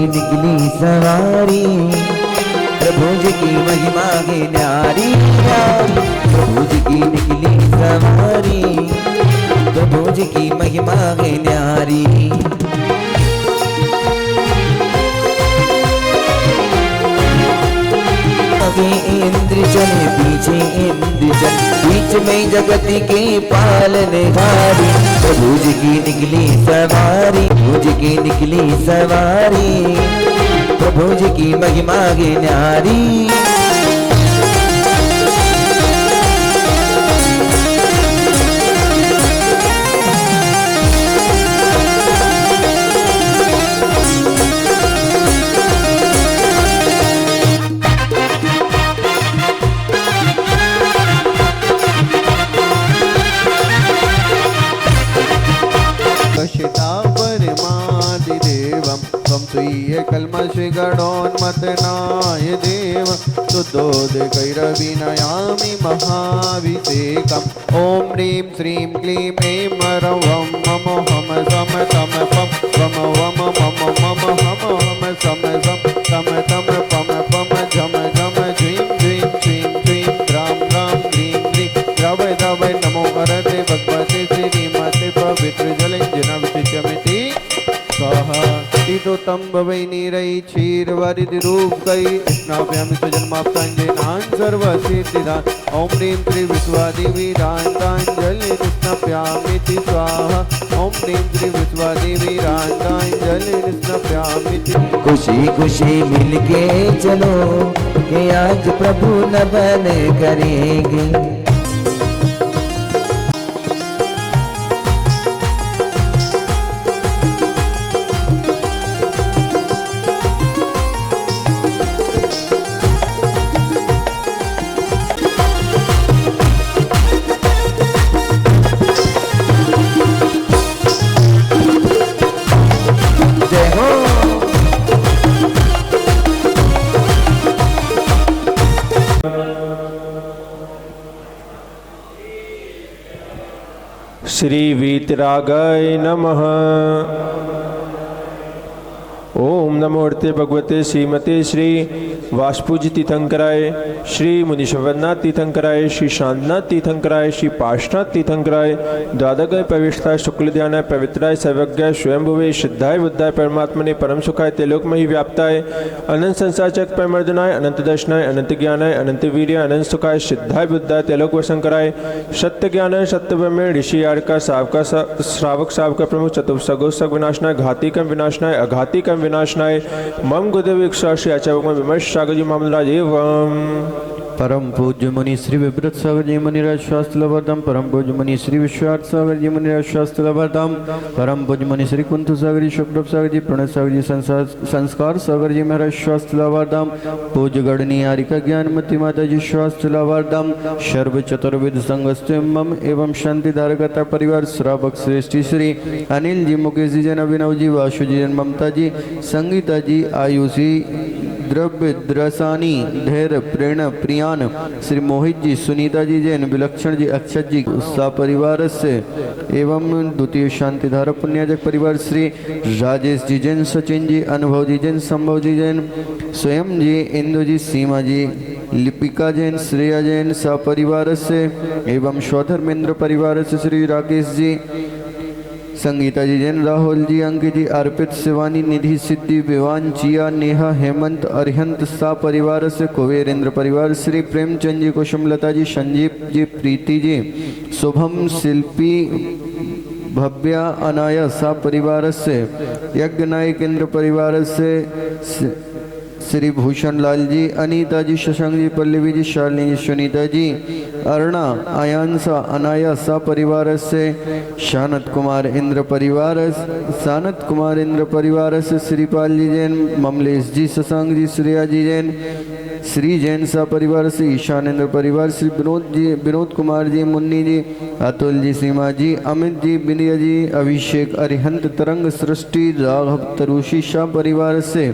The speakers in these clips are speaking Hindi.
निकली सवारी, प्रभु जी की महिमा है न्यारी न्यारी। प्रभु जी की निकली सवारी, प्रभु जी की महिमा है न्यारी। आगे इंद्र चले पीछे इंद्र चल, बीच में जगत के पालनहारी। प्रभु जी की निकली सवारी, प्रभु जी की निकली सवारी, प्रभु जी की महिमा है न्यारी। परमादिदेवं त्वं स्वीय कल्मषगणोन्मतनाय देव, शुद्धोदकैरविनयामि महाभिषेकम्। ॐ ह्रीं श्रीं क्लीं ऐं मरं वं मम हम सम तम पम वम वम मम मम हम हम सम सम तम तम पम पम झम झम झीं झीं श्रीं श्रीं राम राम ह्रीं ह्रीं द्रव द्रव नमो हरते भगवते श्रीमते पवित्र जलञ्जनविचिचमिति स्वाहा। तो तम भवै नीरै क्षीरवरिद रूप कई स्नाप्यामि सुजन्माप्ताञ्जनान् सर्वसिद्धिदान्। ॐ ह्रीं श्री विश्वादेवी रान्ताञ्जलि स्नाप्यामिति स्वाहा। ॐ ह्रीं श्री विश्वादेवी रान्ताञ्जलि स्नाप्यामिति। खुशी खुशी मिलके चलो कि आज प्रभु नमन करेंगे। श्री वीतरागाय नमः। ओम नमो अर्ते भगवते श्रीमते श्री वाष्पूज्य तीर्थंकराय, श्री मुनीश्वरनाथ तीर्थंकराय, श्री शांतनाथ तीर्थंकराय, श्री पार्श्वनाथ तीर्थंकराय, द्वादगाय पवित्राय शुक्ल ध्यानाय पवित्राय सर्वज्ञाय स्वयंभुवे सिद्धाय बुद्धाय परमात्मने परम सुखाय तेलोकमयि व्याप्ताय अनंत संसार चक्र परमर्दनाय अनंत दर्शनाय अनंत ज्ञानाय अनंत वीर्याय अनंत सुखाय सिद्धाय बुद्धाय तेलोक वशंकराय सत्य ज्ञानाय सत्य ब्रह्मे ऋषि आर्का सावका श्रावक सावका प्रमुख चतुर्सगोसक विनाशनाय घाती कम विनाशनाय अघाती कम विनाशनाय मम गुरुदेव श्री आचार्य विमर्श सागर जी मामलाज एवं परम पूज्य मुनि श्री विव्रत सागर जी मुनिराज शास्त्र लवर्धम, परम पूज्य मुनि श्री विश्वास सागर जी मुनिराज शास्त्र लवर्धम, परम पूज्य मुनि श्री कुंतु सागर जी शुभ्रभ सागर जी प्रणय सागर जी संस्कार सागर जी महाराज शास्त्र लवर्धम, पूज्य गणनी आरिका ज्ञानमती माता जी शास्त्र लवर्धम, सर्व चतुर्विद संगस्त्यम एवं शांति धारकता परिवार श्रावक श्रेष्ठी श्री अनिल जी मुकेश जी जन अभिनव जी वासु जी जन ममता जी संगीता जी आयुषी द्रव्य द्रसानी धैर्य प्रेरणा प्रियान श्री मोहित जी सुनीता जी जैन विलक्षण जी अक्षत जी सपरिवार से एवं द्वितीय शांतिधारा पुण्याजक परिवार श्री राजेश जी जैन सचिन जी अनुभव जी जैन संभव जी जैन स्वयं जी इंदु जी सीमा जी लिपिका जैन श्रेया जैन सपरिवार से एवं स्वधर्मेंद्र परिवार से श्री राकेश जी संगीता जी जैन राहुल जी अंकित जी अर्पित शिवानी निधि सिद्धि विवान जिया नेहा हेमंत अरिहंत सा परिवार से कुबेरेंद्र परिवार श्री प्रेमचंद जी कुसुमलता जी संजीव जी प्रीति जी शुभम शिल्पी भव्या अनाया सा परिवार से यज्ञ नायक इंद्र परिवार से श्री भूषण लाल जी अनीता जी शशांक जी पल्लवी जी शालिनी जी सुनीता जी अरुणा आयांसा अनाया सा परिवार से शानत कुमार इंद्र परिवार से श्रीपाल जी जैन ममलेश जी शशांक जी श्रेया जी जैन श्री जैन सा परिवार से ईशानेन्द्र परिवार श्री विनोद कुमार जी मुन्नी जी अतुल जी सीमा जी अमित जी बिंदिया जी अभिषेक अरिहंत तरंग सृष्टि राघव तरुषि शाह परिवार से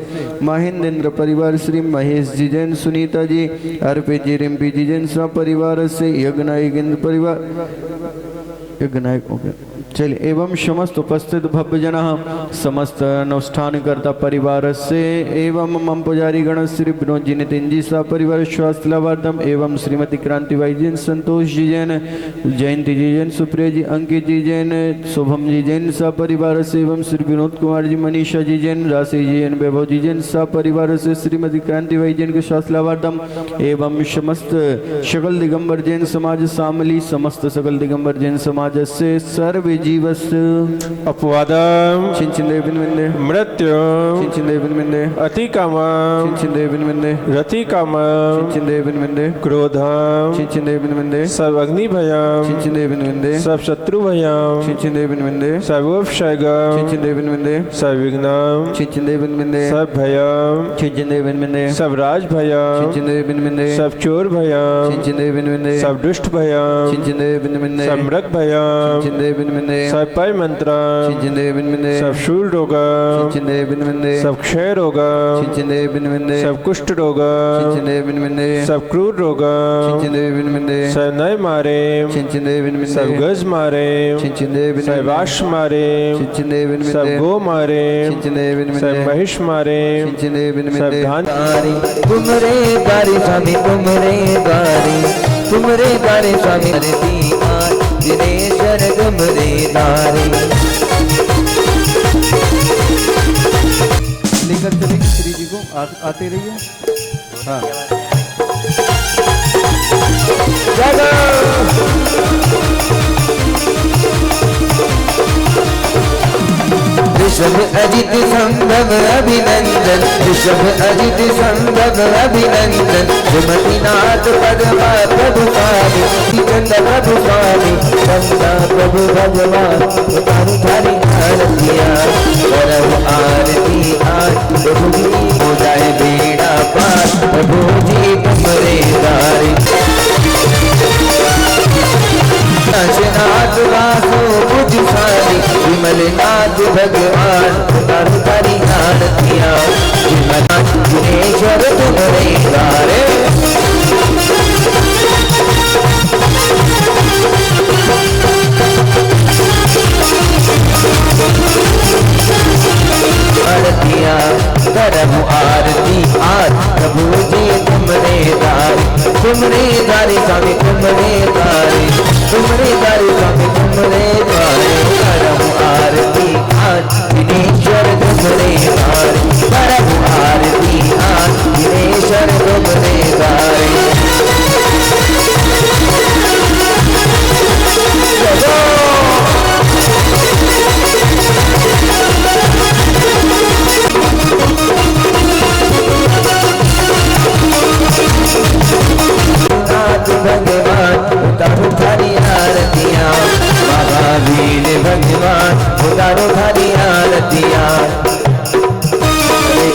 महेंद्र परिवार श्री महेश जी जैन सुनीता जी अर्पित जी रिम्पी जी जैन सा परिवार से यज्ञनायक परिवार यज्ञनायक चलिए एवं समस्त उपस्थित भव्य जना समस्त अनुष्ठान करता परिवार से एवं मम पुजारी गण श्री विनोद जी नितिन जी सा परिवार स्वास्थ्य लाभार्थम एवं श्रीमती क्रांतिबाई जैन संतोष जी जैन जयंती जी जैन सुप्रिया जी अंकित जी जैन शुभम जी जैन सा परिवार से एवं श्री विनोद कुमार जी मनीषा जी जैन राशि जी जैन वैभव जी जैन सा परिवार से श्रीमती क्रांतिबाई जैन के स्वास्थ्य लाभार्थम एवं समस्त सकल दिगंबर जैन समाज शामली समस्त सकल दिगंबर जैन समाज से सर्व जीवस अपवादम चिंचिंदे बिनविंदे मृत्युम चिंचिंदे बिनविंदे अतिकामम चिंचिंदे बिनविंदे रतिकामम चिंचिंदे बिनविंदे क्रोधम चिंचिंदे बिनविंदे सब अग्नि भयम चिंचिंदे बिनविंदे सब शत्रु भयम चिंचिंदे बिनविंदे सर्वोपशयगम चिंचिंदे बिनविंदे सब विघ्नम चिंचिंदे बिनविंदे सब भयम चिंचिंदे बिनविंदे सब राज भयम चिंचिंदे बिनविंदे सब चोर भयम चिंचिंदे बिनविंदे सब दुष्ट भयम चिंचिंदे बिनविंदे सब मृग भयम चिंचिंदे बिनविंदे सब पय मंत्र चिंचिंदे बिनविंदे सब शूल रोगम चिंचिंदे बिनविंदे सब क्षय रोगम चिंचिंदे बिनविंदे सब कुष्ठ रोगम चिंचिंदे बिनविंदे सब क्रूर रोगम चिंचिंदे बिनविंदे सब नय मारे चिंचिंदे बिनविंदे सब गज मारे चिंचिंदे सब बिनविंदे वाश मारे चिंचिंदे सब बिनविंदे गो मारे चिंचिंदे सब बिनविंदे महिष मारे चिंचिंदे सब बिनविंदे धान तुमरे गारे स्वामी तुमरे गारे स्वामी हरती दिनेश्वर तुमरे दारे। लेकर चलेंगे श्री जी को आते रहिए। हाँ ऋषभ अजित संभव अभिनंदन ऋषभ अजित संभव अभिनंदन सुमतिनाथ पद्मा प्रभु स्वामी चंद प्रभु स्वामी चंदा प्रभु भगवान तारी थारी आरतिया करब आरती आज प्रभु जी हो जाए बेड़ा पार प्रभु जी तुमरे दारे। नाथ वासो बुद्धिशाली विमलनाथ भगवान तारी तारी आरतिया विमलनाथ दिनेश्वर तुमरे दारे। आरतिया करब आरती आज प्रभु जी तुमरे दारे स्वामी तुमरे दारे स्वामी तुमरे दारे करब आरती आज दिनेश्वर तुमरे दारे करब आरती आज दिनेश्वर तुमरे दारे। भगवान उतारो थारी आरतिया महावीर भगवान उतारो थारी आरतिया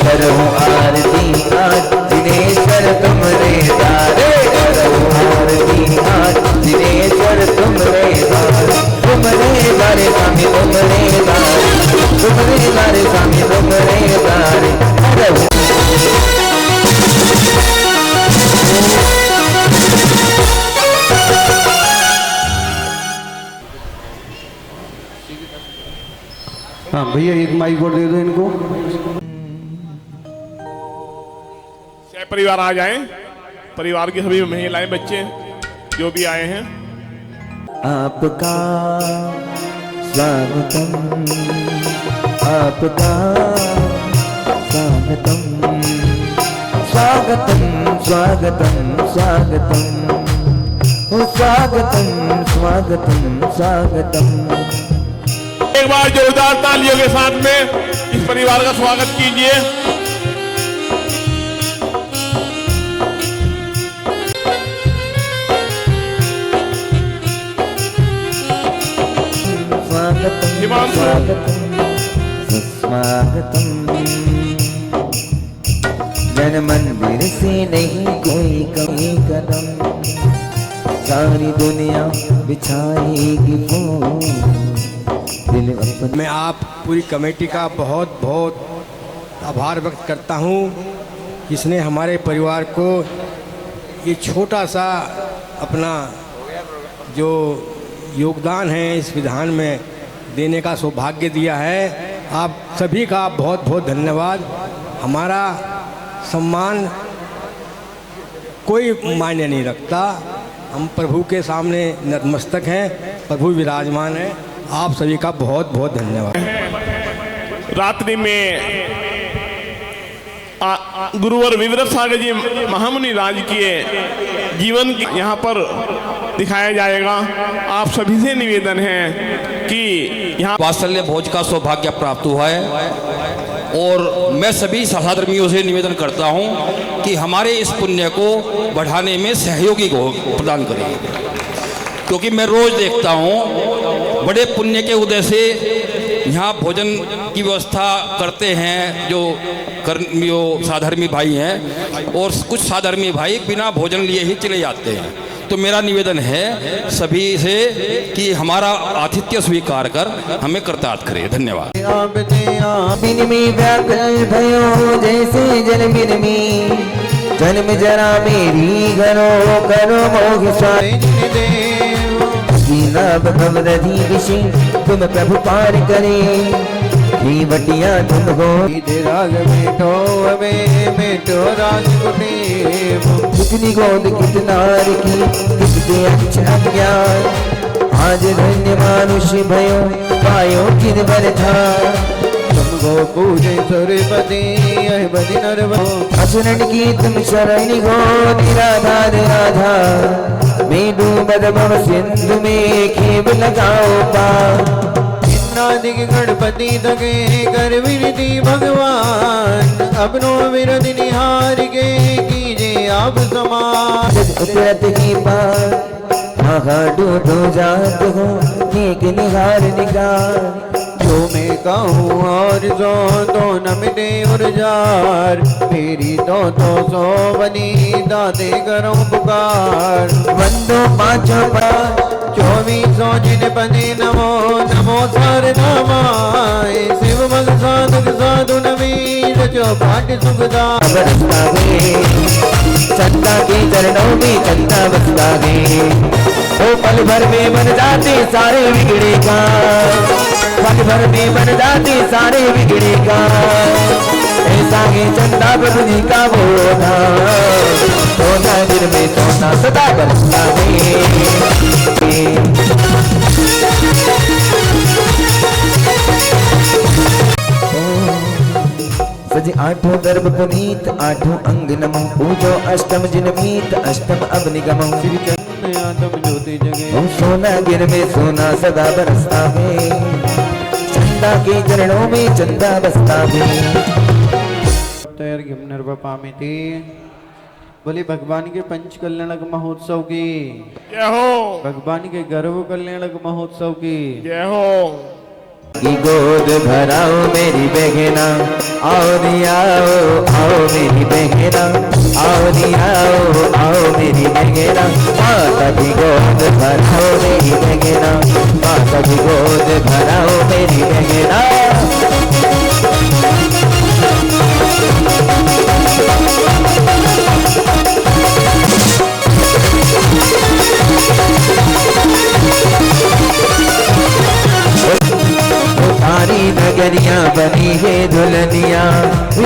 करो आरती आज दिनेश्वर तुमरे दारे करो आरती आज दिनेश्वर तुमरे दारे स्वामी तुमरे दारे स्वामी तुमरे दारे। हाँ भैया एक माइक और दे दो इनको। परिवार आ जाएं, परिवार के सभी महिलाएं बच्चे जो भी आए हैं। आपका स्वागतम आपका स्वागतम स्वागतम स्वागतम स्वागतम ओ स्वागतम स्वागतम स्वागतम। एक बार जोरदार तालियों के साथ में इस परिवार का स्वागत कीजिए। स्वागतम स्वागतम सुस्वागतम। जन मंदिर से नहीं कोई कमी कदम सारी दुनिया बिछाएगी फूल। मैं आप पूरी कमेटी का बहुत बहुत आभार व्यक्त करता हूँ, जिसने हमारे परिवार को ये छोटा सा अपना जो योगदान है इस विधान में देने का सौभाग्य दिया है। आप सभी का बहुत बहुत धन्यवाद। हमारा सम्मान कोई मायने नहीं रखता, हम प्रभु के सामने नतमस्तक हैं, प्रभु विराजमान है। आप सभी का बहुत बहुत धन्यवाद। रात्रि में गुरुवर विवृत सागर जी महामुनि राज के जीवन यहाँ पर दिखाया जाएगा। आप सभी से निवेदन है कि यहाँ वात्सल्य भोज का सौभाग्य प्राप्त हुआ है और मैं सभी सहाधर्मियों से निवेदन करता हूँ कि हमारे इस पुण्य को बढ़ाने में सहयोगी को प्रदान करें, क्योंकि मैं रोज देखता हूँ बड़े पुण्य के उदय से यहाँ भोजन की व्यवस्था करते हैं जो साधर्मी भाई हैं, और कुछ साधर्मी भाई बिना भोजन लिए ही चले जाते हैं। तो मेरा निवेदन है सभी से कि हमारा आतिथ्य स्वीकार कर हमें कृतार्थ करें। धन्यवाद। बिन में व्याकुल भयो जैसे जल बिन में, जन्म जरा मेरी घरो करो मोह भवदधि विषि तुम प्रभु पार करे, वटिया तुम हो राग मेटो मेटो राज कितनी गोद कितनार की कितने अच्छा ज्ञान, आज धन्य मानुष्य भयो पायो किन बर था, तुम गो पूजे सूर्यपति बदि नरवो असुरन की तुम शरण हो निराधार राधा, मैं डूबद भव सिंधु में खेब लगाओ पा, नादिक गणपति दगे कर विनती भगवान, अपनो विरद निहार के कीजिए आप समान। उतरत ही पार महा डूबो जात हो एक निहार निगार, जो मैं कहूँ और जो तो न मिटे उर्जार, मेरी तो सो बनी दाते करो पुकार, वंदो पांचों पार 24 जिन पदे नमो नमो शारदा माए, शिव भग साधक साधु नवीन जो पाठ सुखदा बरसता है चंदा के चरणों में चंदा बसता है, ओ पल भर में बन जाते सारे बिगड़े का, पल भर में बन जाते सारे बिगड़े का, ऐसा है चंदा प्रभु जी का वो था, सोना दिल में सोना सदा बरसता है। सज आठों गर्भ पुनीत आठों अंग नमो, पूजो अष्टम जिनमीत अष्टम अब निगम, आदम ज्योति जगे सोना गिर में सोना सदा बरसता है, चंदा के चरणों में चंदा बसता है। निर्वपामिति बोले भगवान के पंच कल्याणक महोत्सव की जय हो, भगवान के गर्भ कल्याणक महोत्सव की जय हो। की गोद भराओ मेरी बहना, आओ आओ आओ मेरी बहना, आओ आओ मेरी बहना, माता की गोद भराओ मेरी बहना, माता की गोद भराओ मेरी बहना। सारी नगरिया बनी है दुल्हनिया,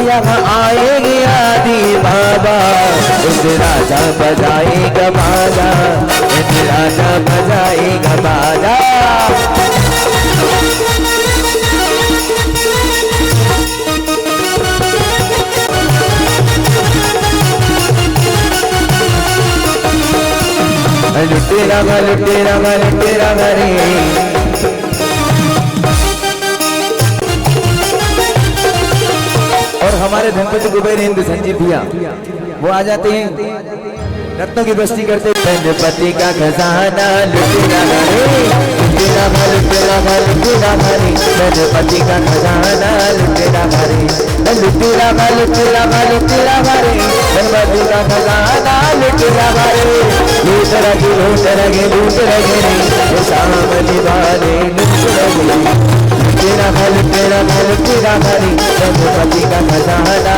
यहाँ आएगी आदि बाबा, इस राजा बजाएगा बाजा, इस राजा बजाएगा बाजा। लुटेरा लुटेरा लुटेरा रे, और हमारे धनपति कुबेर हिंद संजीव भैया वो आ जाते हैं, रत्नों की बस्ती करते हैं। धनपति का खजाना लुटेरा रे, लुटेरा लुटेरा लुटेरा रे, धनपति का खजाना लुटेरा रे, लुटेरा लुटेरा लुटेरा रे, धनपति का खजाना लुटेरा रे, लूट रगे रे, सामने वाले लूट रगे, तेरा भल तेरा भरी रघुपति का खजाना।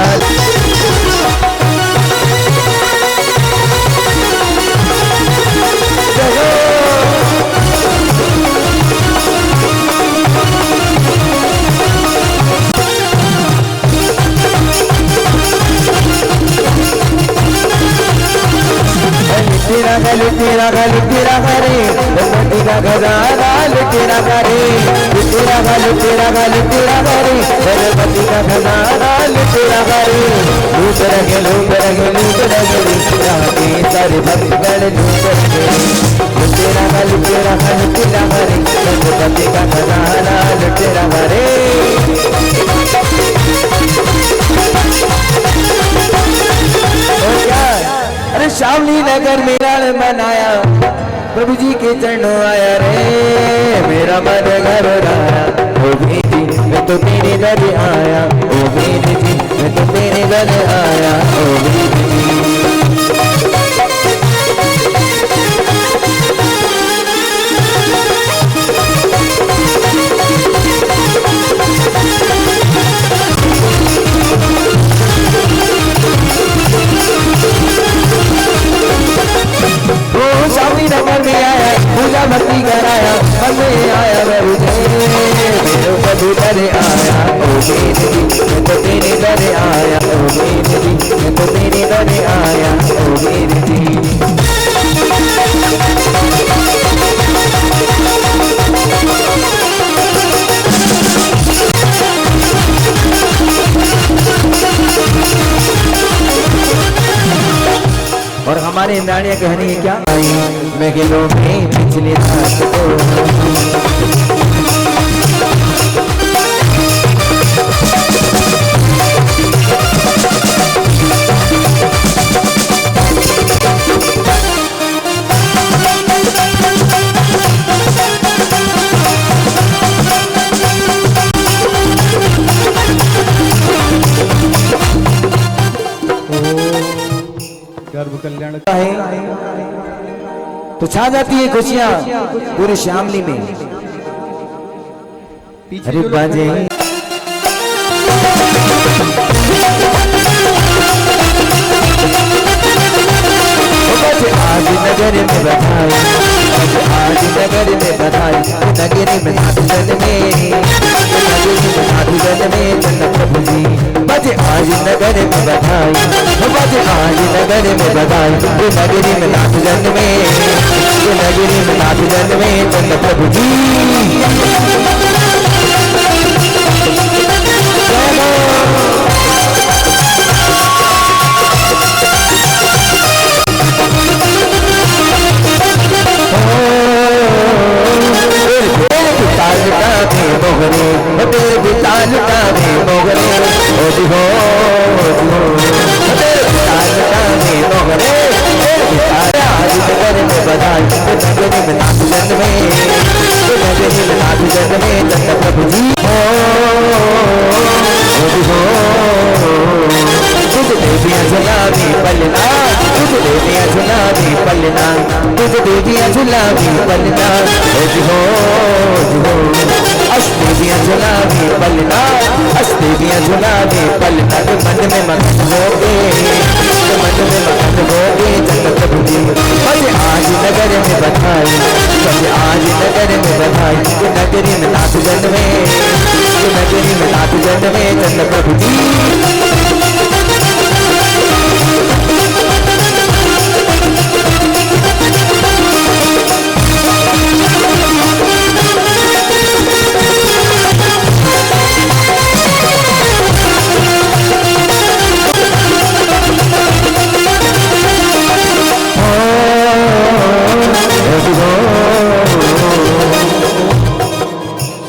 तेरा घर तेरा घरे गणपति का खजाना तेरा घरे तेरा घर तेरा घर तेरा घरे गणपति का खजाना तेरा घरे लूट रखे सारे भक्तगण लूट रखे तेरा घर तेरा घरे गणपति का खजाना तेरा घरे। अरे शामली नगर मेरा मनाया प्रभु जी के चरणों आया रे मेरा मन घबराया ओ बेटी मैं तो तेरे दर आया ओ बेटी जी मैं तो तेरे दर आया ओ बेटी जी। शामली नगर में आया पूजा भक्ति कराया मन में आया मेरे प्रभु दरे आया ओ बेटी मैं तो तेरे दरे आया ओ बेटी मैं तो तेरे दरे आया ओ बेटी। और हमारे इंद्राणियां कहनी है क्या मैं गिलों में पिछले रात को गर्भ कल्याण है तो छा जाती है खुशियां पूरे शामली में। अरे बाजे आज नगर में बधाई आज नगर में बधाई नगर में नाथगन में नाथगन में चंद प्रभु जी बजे आज नगर में बधाई बजे आज नगर में बधाई नगरी में नाथगन में नगरी में नाथगन में चंद प्रभु जी। तेरे बिताल का भी मोगरे ओ जी हो तेरे बिताल का भी मोगरे आज नगर में बधाई नगरी में नाथगन में नगरी में नाथगन में चंद प्रभु जी हो जी हो तुझ देवियां झुलावी पलना तुझ देवियां झुलावी पलना तुझ देवियां झुलावी पलना ओ जी हो अष्टदेवियां झुलावी पलना अष्टदेवियां झुलावी पलना तो मन में मगन हो गए तो मन में मगन हो गए चंद प्रभु जी बजे आज नगर में बधाई बजे आज नगर में बधाई नगरी में नाथगन में नगरी में नाथगन में चंद प्रभु जी।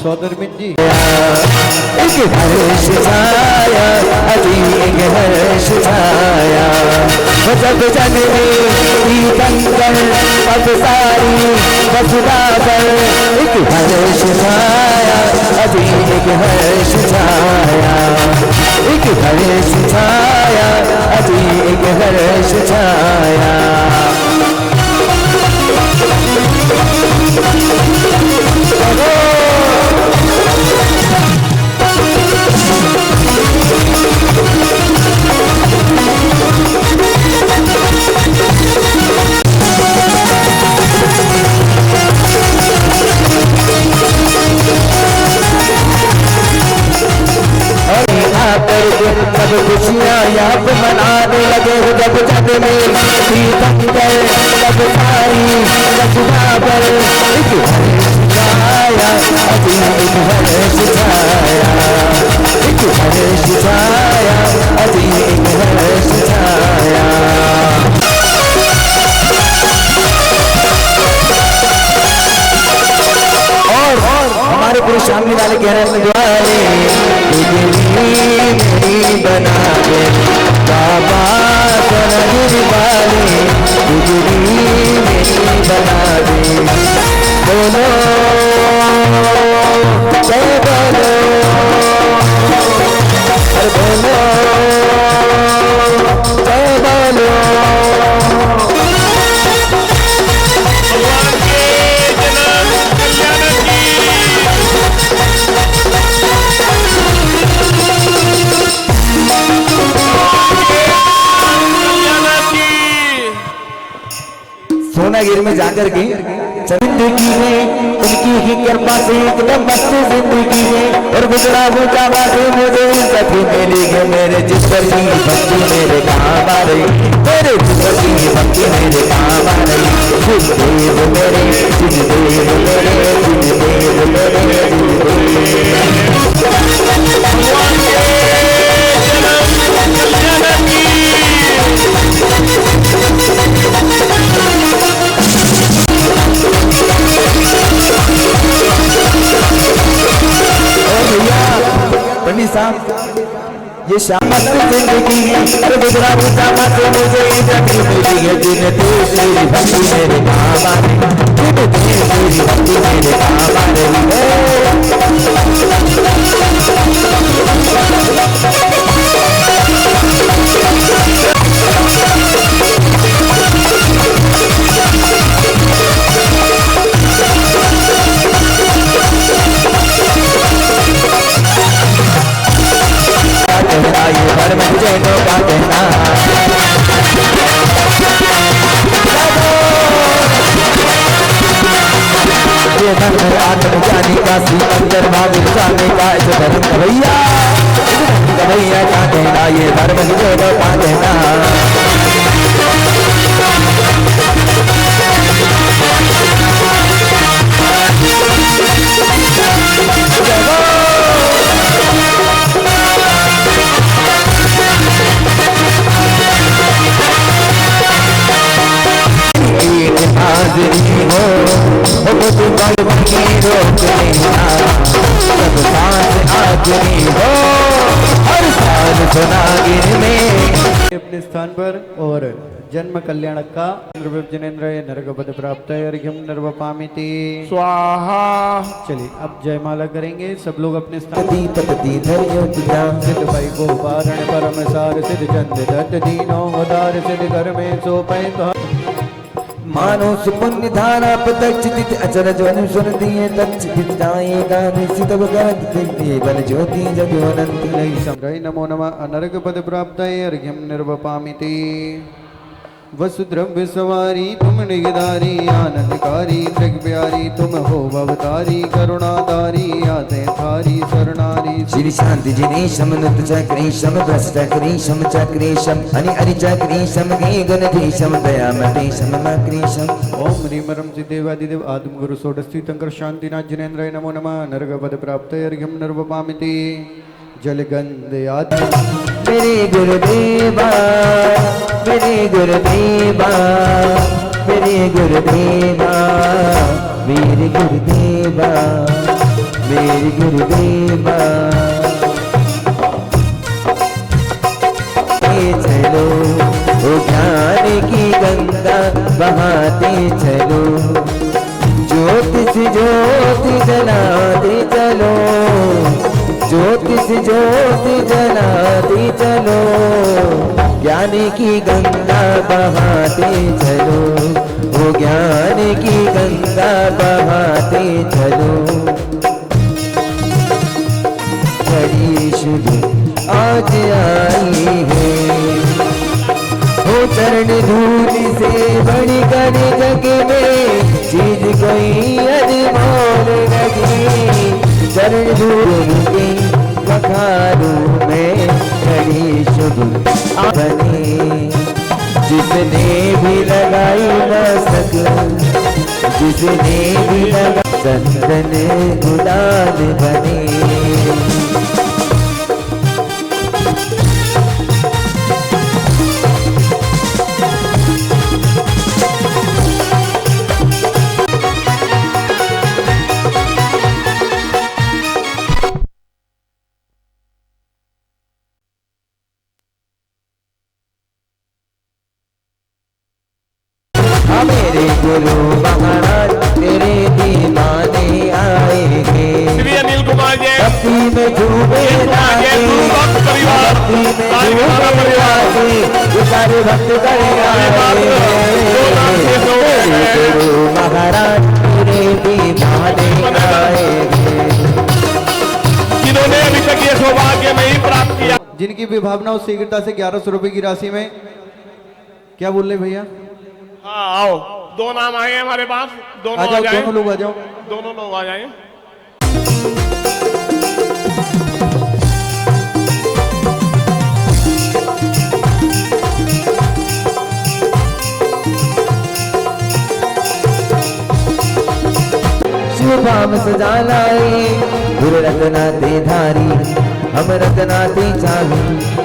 सौदरमिन जी एक हर्ष छाया अभी एक हर्ष छाया जब जग में कंकर अब सारी बसुदाकर एक हर्ष छाया अभी एक हर्ष छाया एक हर्ष छाया अभी एक हर्ष छाया। सब खुशियाँ अब मनाने लगे हो जब जग में तीर्थंकर, तब सारी रचना पर एक हर्ष छाया, अभी एक हर्ष छाया, एक हर्ष छाया, अभी एक हर्ष छाया। और हमारे पूरे सामने वाले कह रहे हैं मेरी बना दे बाबा करने वाले, बिजली मेरी बना दे। बोलो जय बोलो, बोलो जय बोलो। सोनागिर में जाकर के जिंदगी में उनकी ही कृपा से एकदम मस्त जिंदगी में, और गुजरा वो जावा से मुझे सखी मिली है मेरे जिस्म की भक्ति मेरे काम आ रही, मेरे जिस्म की भक्ति मेरे काम आ रही। जिंदेव मेरे, जिंदेव मेरे, जिंदेव मेरे, पंडित साहब ये शाम जिंदगी है, अरे गुजरा गुजरा से मुझे जगी मिली है, दिन तेरी भक्ति मेरे काम आ रही, दिन तेरी भक्ति मेरे काम आ रही। ये धर्म जैनों का कहना, ये धर्म आत्मज्ञानी का अंदर महावीर जाने का, इस धर्म कन्हैया का कहना, ये धर्म जैनों का कहना। हाजिरी हो मुझे कल्ब की रोक लेना, सब सांस आखिरी हो हर साल सोनागिर में। अपने स्थान पर और जन्म कल्याण का जिनेन्द्र नरक प्राप्त अर्घ्यम नर्वपामिति स्वाहा। चलिए अब जयमाला करेंगे सब लोग अपने स्थान। सिद्ध भाई को पारण परम सार सिद्ध चंद दत्त दीनो उदार सिद्ध कर में सो पै मानो सुपुण्य धारा प्रत्यक्ष दित अचर ज्वन सुन दिए तच्छ दिताएगा निश्चित भगवत दिव्य बल ज्योति जगवनंती नहीं संग्रह नमो नमः अनर्घ पद प्राप्त अर्घ्यम निर्वपामिति। वसुद्रव्य सवारी तुम निगदारी आनंदकारी जग प्यारी तुम हो अवतारी करुणाधारी आते थारी शरणारी। श्री शांति जिनेशम नुत चक्रेशम भ्रष्ट क्रेशम चक्रेशम हनि हरि चक्रेशम गे गणेशम दयामतेशम मक्रेशम। ओम ह्रीं रं सिद्धेवादिदेव आदिम गुरु षोडशी शंकर शांतिनाथ जिनेन्द्राय नमो नमः नर्घ पद प्राप्त अर्घ्यम निर्वपामिति। जलगंध आदि मेरे गुरुदेवा, मेरे गुरुदेवा, मेरे गुरुदेवा, मेरे गुरुदेवा, मेरे गुरुदेवा। चलो ओ ज्ञान की गंगा बहाते चलो, ज्योतिष ज्योति जलाते चलो, ज्योतिष ज्योति जलाते चलो, ज्ञान की गंगा बहाते चलो, वो ज्ञान की गंगा बहाते चलो। बड़ी शुभ आज आई है, हो चरण धूल से बड़ी कर जग में चीज कोई अनमोल लगी। चरण धूल के पखारू में घड़ी शुभ बने, जिसने भी लगाई मस्तक, जिसने भी लगा चंदन गुलाल बने। मेरे गुरु महाराज तेरे दीवाने आएंगे, श्री अनिल कुमार जी, भक्ति में डूबे जाके, भक्ति में डूबे जाके, ये सारे भक्त करे आएंगे। मेरे गुरु महाराज तेरे दीवाने आएंगे, जिन्होंने अभी तक ये सौभाग्य नहीं प्राप्त किया। जिनकी विभावना उस शीघ्रता से 1100 रुपए की राशि में, क्या बोल रहे भैया? हाँ आओ, दो नाम आए हमारे पास, दोनों आ जाओ, जाएं। दोनों लोग आ जाओ। दोनों लोग आ जाएं। शुभाम सजा लाए गुरु रत्नाते धारी, हम रत्नाते चाहे।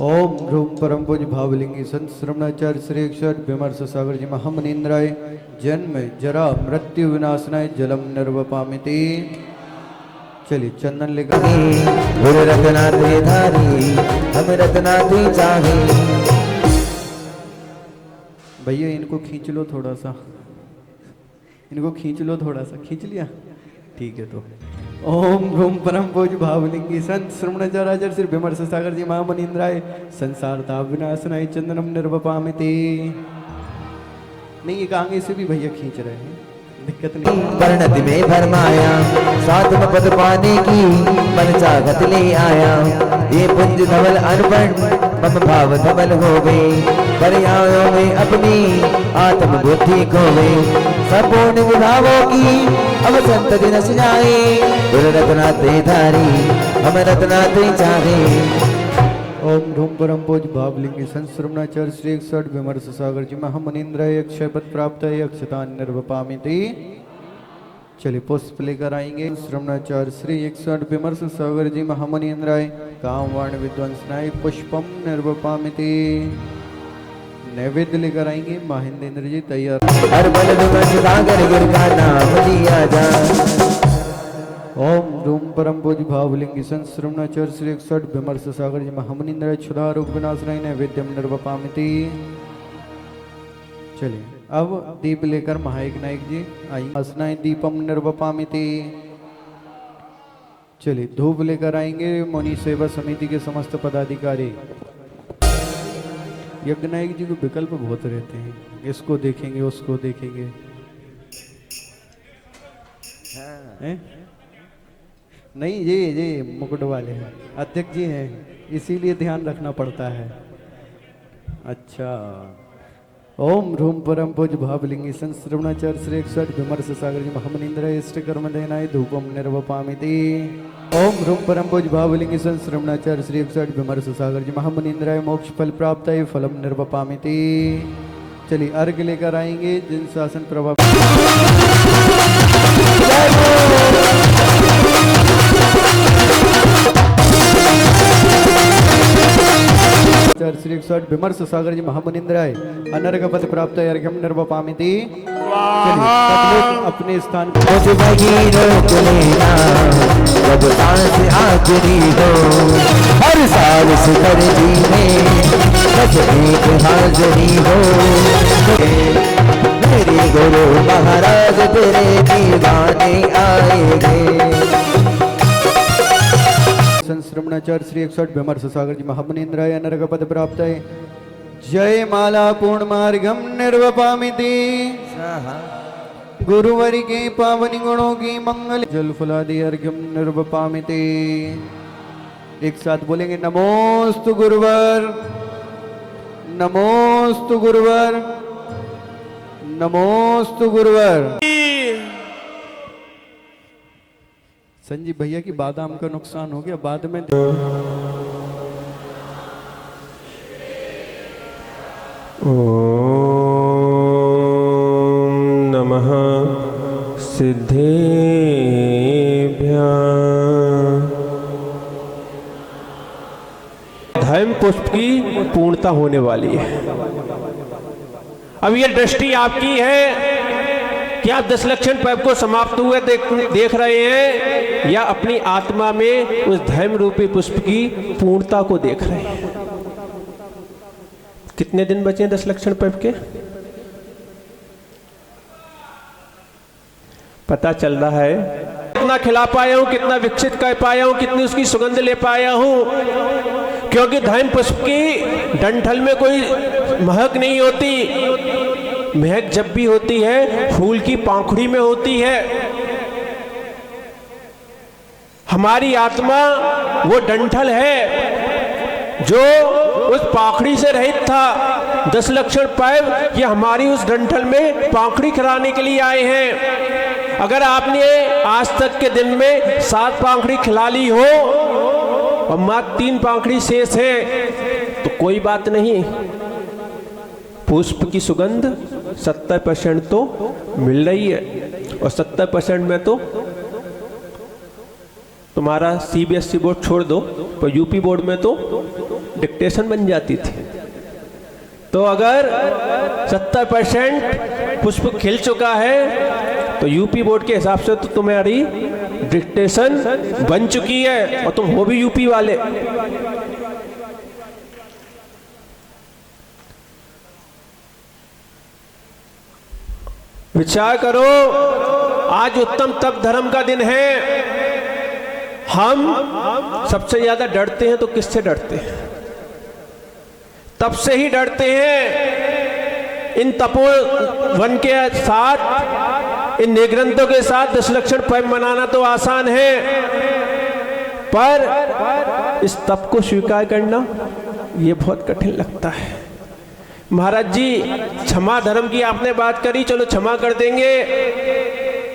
ओम ह्रूम परम पूज्य भावलिंगी संत श्रवणाचार्य श्री 108 विमर्श सागर जी महामनिंद्राय जन्म जरा मृत्यु विनाशनाय जलम निर्वपामिति। चलिए चंदन लेकर गुरु रत्नाते धारी, हम रत्नाते चाहे। भैया इनको खींच लो थोड़ा सा, इनको खींच लो थोड़ा सा, खींच लिया? ठीक है। तो ओम ह्रूम परम पूज्य भावलिंगी संत श्रवणाचार्य श्री विमर्श सागर जी महामनिंद्राय संसार ताप विनाशनाय चंदनम निर्वपामिति। नहीं, एक आगे से भी भैया खींच रहे हैं, दिक्कत नहीं। वर्णति में भरमाया, साधम पद पाने की मन चाहत ले आया। ये पुंज धवल अनपढ़ मम भाव धवल होवे, पर्यायों में अपनी आत्म बुद्धि खोवे। संपूर्ण विभावों की अब संत दिन सजाए, गुरु रत्नाते धारी, हम रत्नाते चाहे। ओम ह्रूम परम पूज्य भावलिंगी संत श्रवणाचार्य श्री 108 विमर्श सागर जी महामनिंद्राय अक्षय पद प्राप्त है अक्षता निर्वपामिति। चलिए पुष्प लेकर आएंगे। श्रवणाचार्य श्री 108 विमर्श सागर जी महामनिंद्राय कामवाण विद्वंसनाय पुष्पम निर्वपामिति। नैवेद्य लेकर आएंगे। महेंद्र जी तैयार। हर बल विमर्श सागर गिर का नाम लिया जा। ओम ह्रूम परम पूज्य भावलिंगी संत श्रवणाचार्य श्री 108 विमर्श सागर जी महामनिंद्राय क्षुधा रोग विनाशनाय नैवेद्यम निर्वपामिति। चलिए अब दीप लेकर महायक नायक जी आइए। असनाय दीपम निर्वपामिति। चलिए धूप लेकर आएंगे मुनि सेवा समिति के समस्त पदाधिकारी। यज्ञ नायक जी को विकल्प बहुत रहते हैं, इसको देखेंगे उसको देखेंगे। हैं? नहीं, ये मुकुट वाले हैं, अध्यक्ष जी हैं, इसीलिए ध्यान रखना पड़ता है। अच्छा। ओम ह्रूम परम पूज्य भावलिंगी संत श्रवणाचार्य श्री 108 विमर्श सागर जी महामनिंद्राय इष्ट कर्म देनाय धूपम निर्वपामिति। ओम ह्रूम परम पूज्य भावलिंगी संत श्रवणाचार्य श्री 108 विमर्श सागर जी महामनिंद्राय मोक्ष फल प्राप्त है फलम निर्वपामिति। चलिए अर्घ लेकर आएंगे जिन शासन प्रभाव श्री 108 विमर्श सागर जी महामनिंद्राय अनर्घ पद प्राप्त है अर्घ्यम निर्वपामिति। चलिए सब लोग अपने स्थान पर। मुझ भगीरथ लेना जब सांस आखिरी हो, हर साल शिखर जी में बस एक हाजरी हो। मेरे गुरु महाराज तेरे दीवाने आएंगे। संत श्रवणाचार्य श्री 108 विमर्श सागर जी महामनिंद्राय अनर्घ पद प्राप्त है जय माला पूर्ण मार्गम निर्वपामिति। गुरुवर के पावन गुणों की मंगल जल फुलादि अर्घ्यम निर्वपामिति। एक साथ बोलेंगे नमोस्तु गुरुवर, नमोस्तु गुरुवर, नमोस्तु गुरुवर। संजीव भैया की बादाम का नुकसान हो गया, बाद में ओम नमः सिद्धेभ्यः। धर्म पुष्प की पूर्णता होने वाली है। अब ये दृष्टि आपकी है कि आप 10 लक्षण पर्व को समाप्त हुए देख रहे हैं, या अपनी आत्मा में उस धर्म रूपी पुष्प की पूर्णता को देख रहे हैं। कितने दिन बचे हैं 10 लक्षण पर्व के? पता चल रहा है कितना खिला पाया हूं, कितना विकसित कर पाया हूं, कितनी उसकी सुगंध ले पाया हूं। क्योंकि धर्म पुष्प की डंठल में कोई महक नहीं होती। महक जब भी होती है फूल की पाखुड़ी में होती है। हमारी आत्मा वो डंठल है जो उस पाखड़ी से रहित था। 10 लक्षण पर्व ये हमारी उस डंठल में पाखड़ी खिलाने के लिए आए हैं। अगर आपने आज तक के दिन में 7 पाखड़ी खिला ली हो और मात्र 3 पाखड़ी शेष है तो कोई बात नहीं। पुष्प की सुगंध 70% तो मिल रही है, और 70% में तो तुम्हारा सीबीएसई बोर्ड छोड़ दो, पर यूपी बोर्ड में तो डिक्टेशन बन जाती थी। तो अगर 70% पुष्प खिल चुका है तो यूपी बोर्ड के हिसाब से तो तुम्हारी डिक्टेशन बन चुकी है, और तुम हो भी यूपी वाले। विचार करो, आज उत्तम तप धर्म का दिन है। हम सबसे ज्यादा डरते हैं तो किससे डरते हैं? तप से ही डरते हैं। इन तपोवन के साथ, इन निग्रंथों के साथ 10 लक्षण पर्व मनाना तो आसान है, पर इस तप को स्वीकार करना ये बहुत कठिन लगता है। महाराज जी, क्षमा धर्म की आपने बात करी, चलो क्षमा कर देंगे।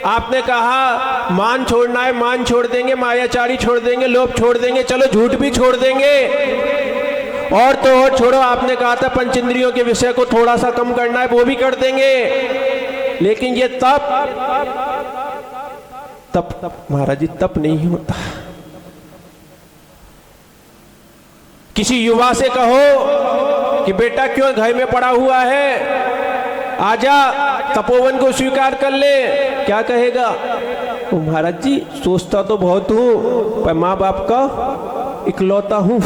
आपने कहा मान छोड़ना है, मान छोड़ देंगे, मायाचारी छोड़ देंगे, लोभ छोड़ देंगे, चलो झूठ भी छोड़ देंगे। और तो और छोड़ो, आपने कहा था पंच इंद्रियों के विषय को थोड़ा सा कम करना है, वो भी कर देंगे। लेकिन ये तप महाराज जी तप नहीं होता। किसी युवा से कहो कि बेटा क्यों घर में पड़ा हुआ है, आजा तपोवन को स्वीकार कर ले, क्या कहेगा? तो महाराज जी सोचता तो बहुत हूं, पर माँ बाप का इकलौता हूं।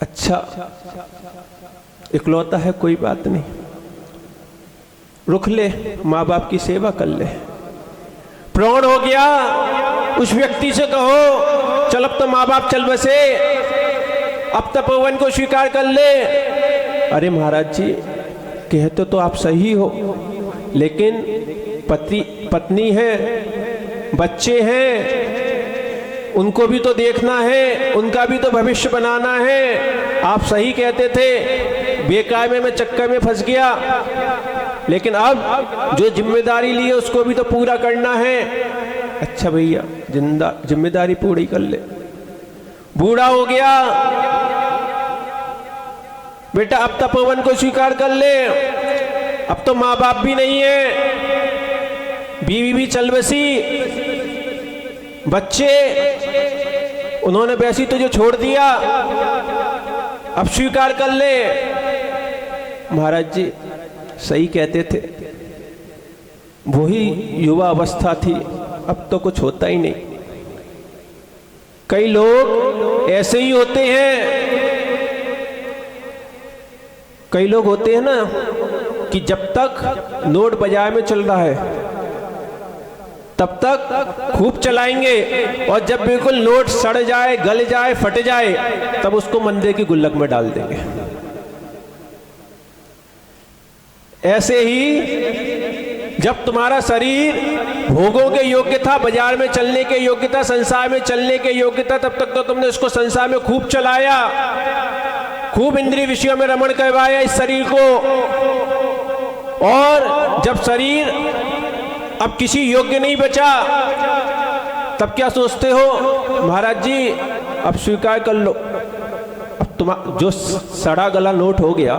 अच्छा, इकलौता है, कोई बात नहीं, रुक ले, माँ बाप की सेवा कर ले। प्राण हो गया, उस व्यक्ति से कहो चल अब तो माँ बाप चल बसे, अब तपोवन को स्वीकार कर ले। अरे महाराज जी, कहते तो आप सही हो, लेकिन पत्नी है, बच्चे हैं, उनको भी तो देखना है, उनका भी तो भविष्य बनाना है। आप सही कहते थे, बेकायदे में चक्कर में फंस गया, लेकिन अब जो जिम्मेदारी ली है उसको भी तो पूरा करना है। अच्छा भैया, जिम्मेदारी पूरी कर ले। बूढ़ा हो गया, बेटा अब तपोवन को स्वीकार कर ले, अब तो माँ बाप भी नहीं है, बीवी भी चल बसी, बच्चे उन्होंने वैसी तुझे छोड़ दिया, अब स्वीकार कर ले। महाराज जी सही कहते थे, वही युवा अवस्था थी, अब तो कुछ होता ही नहीं। कई लोग ऐसे ही होते हैं, कई लोग होते हैं ना कि जब तक नोट बाजार में चल रहा है तब तक खूब चलाएंगे, और जब बिल्कुल नोट सड़ जाए, गल जाए, फट जाए, तब उसको मंदिर की गुल्लक में डाल देंगे। ऐसे ही जब तुम्हारा शरीर भोगों के योग्य था, बाजार में चलने के योग्य था, संसार में चलने के योग्य था, तब तक तो तुमने उसको संसार में खूब चलाया, खूब इंद्रिय विषयों में रमण करवाया इस शरीर को। और जब शरीर अब किसी योग्य नहीं बचा तब क्या सोचते हो, महाराज जी अब स्वीकार कर लो, अब तुम जो सड़ा गला नोट हो गया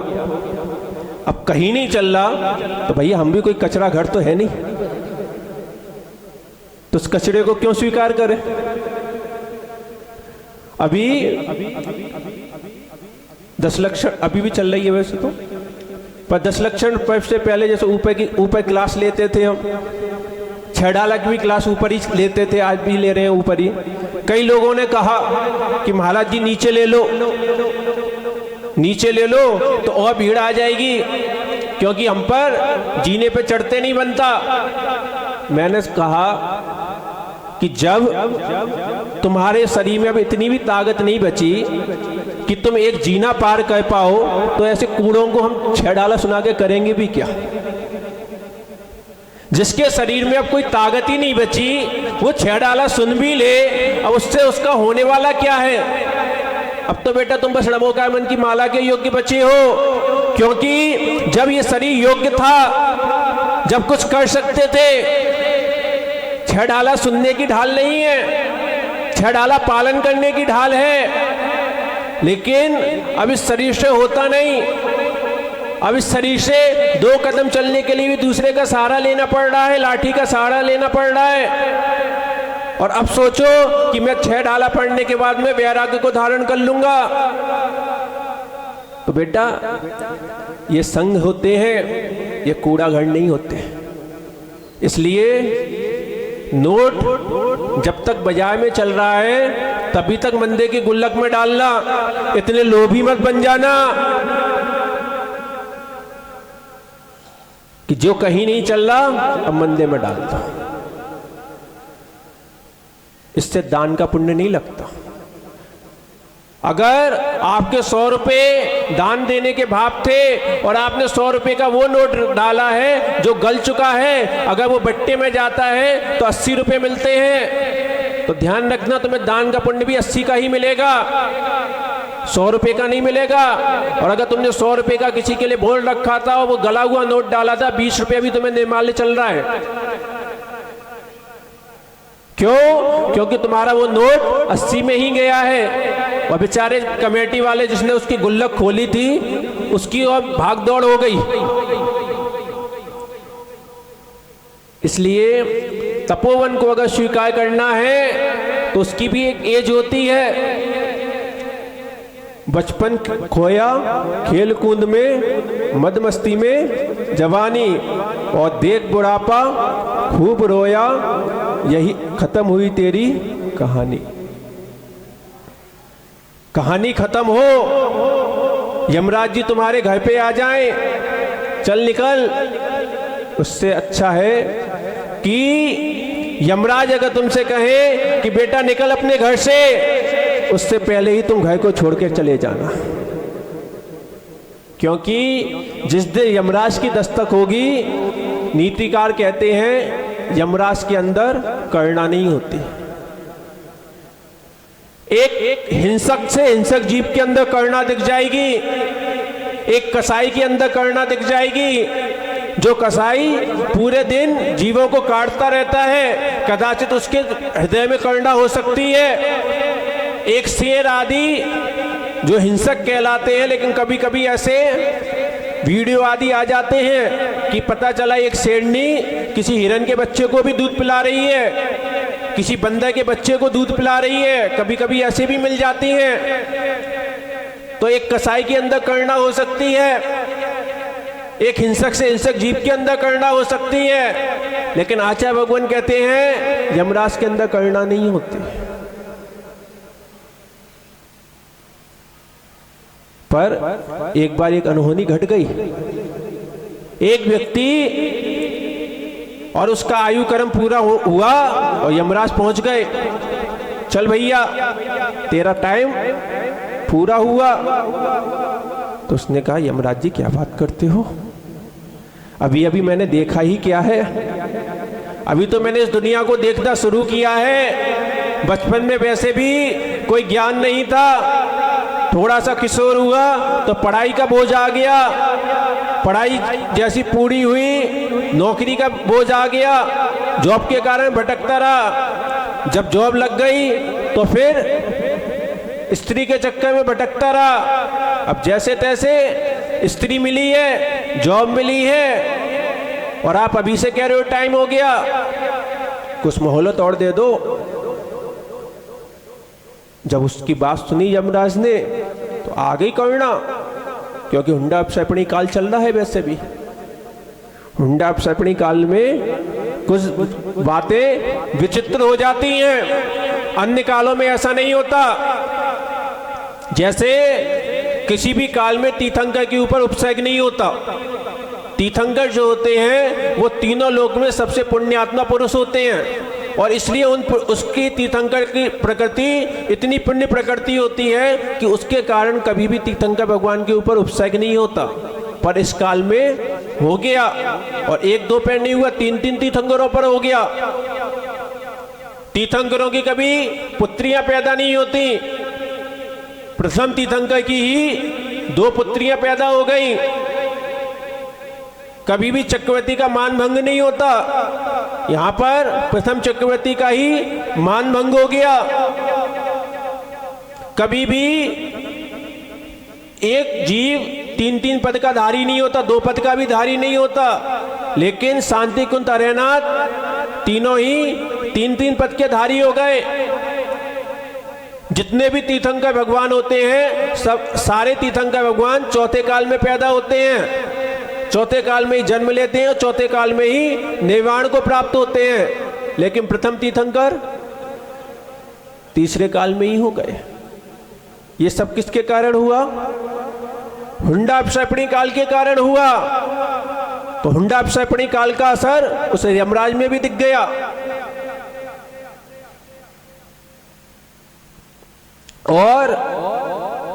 अब कहीं नहीं चल रहा, तो भैया हम भी कोई कचरा घर तो है नहीं, तो उस कचरे को क्यों स्वीकार करें। अभी 10 लक्षण अभी भी चल रही है वैसे तो, पर 10 लक्षण से पहले जैसे ऊपर क्लास लेते थे हम, 6 डाला की भी क्लास ऊपर ही लेते थे, आज भी ले रहे हैं ऊपर ही। कई लोगों ने कहा कि महाराज जी नीचे ले लो, नीचे ले लो तो और भीड़ आ जाएगी, क्योंकि हम पर जीने पे चढ़ते नहीं बनता। मैंने कहा कि जब तुम्हारे शरीर में अब इतनी भी ताकत नहीं बची कि तुम एक जीना पार कर पाओ, तो ऐसे कूड़ों को हम 6 डाला सुना के करेंगे भी क्या। जिसके शरीर में अब कोई ताकत ही नहीं बची वो 6 डाला सुन भी ले, अब उससे उसका होने वाला क्या है। अब तो बेटा तुम बस नमो काय मन की माला के योग्य बचे हो, क्योंकि जब ये शरीर योग्य था, जब कुछ कर सकते थे, 6 डाला सुनने की ढाल नहीं है, 6 डाला पालन करने की ढाल है, लेकिन अब इस शरीर से होता नहीं। अब इस शरीर से 2 कदम चलने के लिए भी दूसरे का सहारा लेना पड़ रहा है, लाठी का सहारा लेना पड़ रहा है। और अब सोचो कि मैं 6 डाला पढ़ने के बाद में वैराग्य को धारण कर लूंगा, तो बेटा ये संघ होते हैं, ये कूड़ा घर नहीं होते। इसलिए नोट जब तक बाजार में चल रहा है तभी तक मंदे की गुल्लक में डालना, इतने लोभी मत बन जाना कि जो कहीं नहीं चल रहा अब मंदे में डाल दो। इससे दान का पुण्य नहीं लगता। अगर आपके 100 रुपए दान देने के भाव थे और आपने 100 रुपए का वो नोट डाला है जो गल चुका है, अगर वो बट्टे में जाता है तो 80 रुपए मिलते हैं, तो ध्यान रखना तुम्हें दान का पुण्य भी 80 का ही मिलेगा, 100 रुपए का नहीं मिलेगा। और अगर तुमने 100 रुपए का किसी के लिए बोल रखा था और वो गला हुआ नोट डाला था, 20 रुपए भी तुम्हें निर्माल्य चल रहा है। क्यों? क्योंकि तुम्हारा वो नोट 80 में ही गया है, और बेचारे कमेटी वाले जिसने उसकी गुल्लक खोली थी उसकी और भाग दौड़ हो गई। इसलिए तपोवन को अगर स्वीकार करना है तो उसकी भी एक एज होती है। बचपन खोया खेल कूद में, मद मस्ती में जवानी, और देख बुढ़ापा खूब रोया, यही खत्म हुई तेरी कहानी। कहानी खत्म हो, यमराज जी तुम्हारे घर पे आ जाएं, चल निकल, उससे अच्छा है कि यमराज अगर तुमसे कहे कि बेटा निकल अपने घर से, उससे पहले ही तुम घर को छोड़ के चले जाना। क्योंकि जिस दिन यमराज की दस्तक होगी, नीतिकार कहते हैं यमराज के अंदर करुणा नहीं होती। एक हिंसक से हिंसक जीव के अंदर करुणा दिख जाएगी, एक कसाई के अंदर करुणा दिख जाएगी। जो कसाई पूरे दिन जीवों को काटता रहता है, कदाचित उसके हृदय में करुणा हो सकती है। एक शेर आदि जो हिंसक कहलाते हैं, लेकिन कभी कभी ऐसे वीडियो आदि आ जाते हैं कि पता चला एक शेरनी किसी हिरन के बच्चे को भी दूध पिला रही है, किसी बंदर के बच्चे को दूध पिला रही है, कभी कभी ऐसे भी मिल जाती हैं। तो एक कसाई के अंदर करुणा हो सकती है, एक हिंसक से हिंसक जीव के अंदर करुणा हो सकती है, लेकिन आचार्य भगवान कहते हैं यमराज के अंदर करुणा नहीं होती। पर एक बार एक अनहोनी घट गई। एक व्यक्ति और उसका आयु कर्म पूरा हुआ और यमराज पहुंच गए, चल भैया तेरा टाइम पूरा हुआ। तो उसने कहा यमराज जी क्या बात करते हो, अभी अभी मैंने देखा ही क्या है, अभी तो मैंने इस दुनिया को देखना शुरू किया है। बचपन में वैसे भी कोई ज्ञान नहीं था, थोड़ा सा किशोर हुआ तो पढ़ाई का बोझ आ गया, पढ़ाई जैसी पूरी हुई, नौकरी का बोझ आ गया, जॉब के कारण भटकता रहा। जब जॉब लग गई तो फिर स्त्री के चक्कर में भटकता रहा। अब जैसे तैसे स्त्री मिली है, जॉब मिली है, और आप अभी से कह रहे हो टाइम हो गया। कुछ मोहलत और दे दो। जब उसकी बात सुनी यमराज ने तो आ गई करुणा, क्योंकि हुंडा अपसर्पणी काल चल रहा है। वैसे भी हुंडा अपसर्पणी काल में कुछ बातें विचित्र हो जाती हैं, अन्य कालों में ऐसा नहीं होता। जैसे किसी भी काल में तीर्थंकर के ऊपर उपसर्ग नहीं होता। तीर्थंकर जो होते हैं वो तीनों लोक में सबसे पुण्यात्मा पुरुष होते हैं, और इसलिए उसकी तीर्थंकर की प्रकृति इतनी पुण्य प्रकृति होती है कि उसके कारण कभी भी तीर्थंकर भगवान के ऊपर उपसर्ग नहीं होता। पर इस काल में हो गया, और एक दो पैर नहीं हुआ, तीन तीन तीर्थंकरों पर हो गया। तीर्थंकरों की कभी पुत्रियां पैदा नहीं होती। प्रथम तीर्थंकर की ही 2 पुत्रियां पैदा हो गई। कभी भी चक्रवर्ती का मान भंग नहीं होता। यहां पर प्रथम चक्रवर्ती का ही मान भंग हो गया। कभी भी एक जीव 3-3 पद का धारी नहीं होता, 2 पद का भी धारी नहीं होता। लेकिन शांति कुंत हरिनाथ तीनों ही 3-3 पद के धारी हो गए। जितने भी तीर्थंकर भगवान होते हैं, सब सारे तीर्थंकर भगवान चौथे काल में पैदा होते हैं, चौथे काल में ही जन्म लेते हैं, और चौथे काल में ही निर्वाण को प्राप्त होते हैं। लेकिन प्रथम तीर्थंकर तीसरे काल में ही हो गए। ये सब किसके कारण हुआ? हुंडा अपसर्पणी काल के कारण हुआ। तो हुंडा अपसर्पणी काल का असर उस यमराज में भी दिख गया। और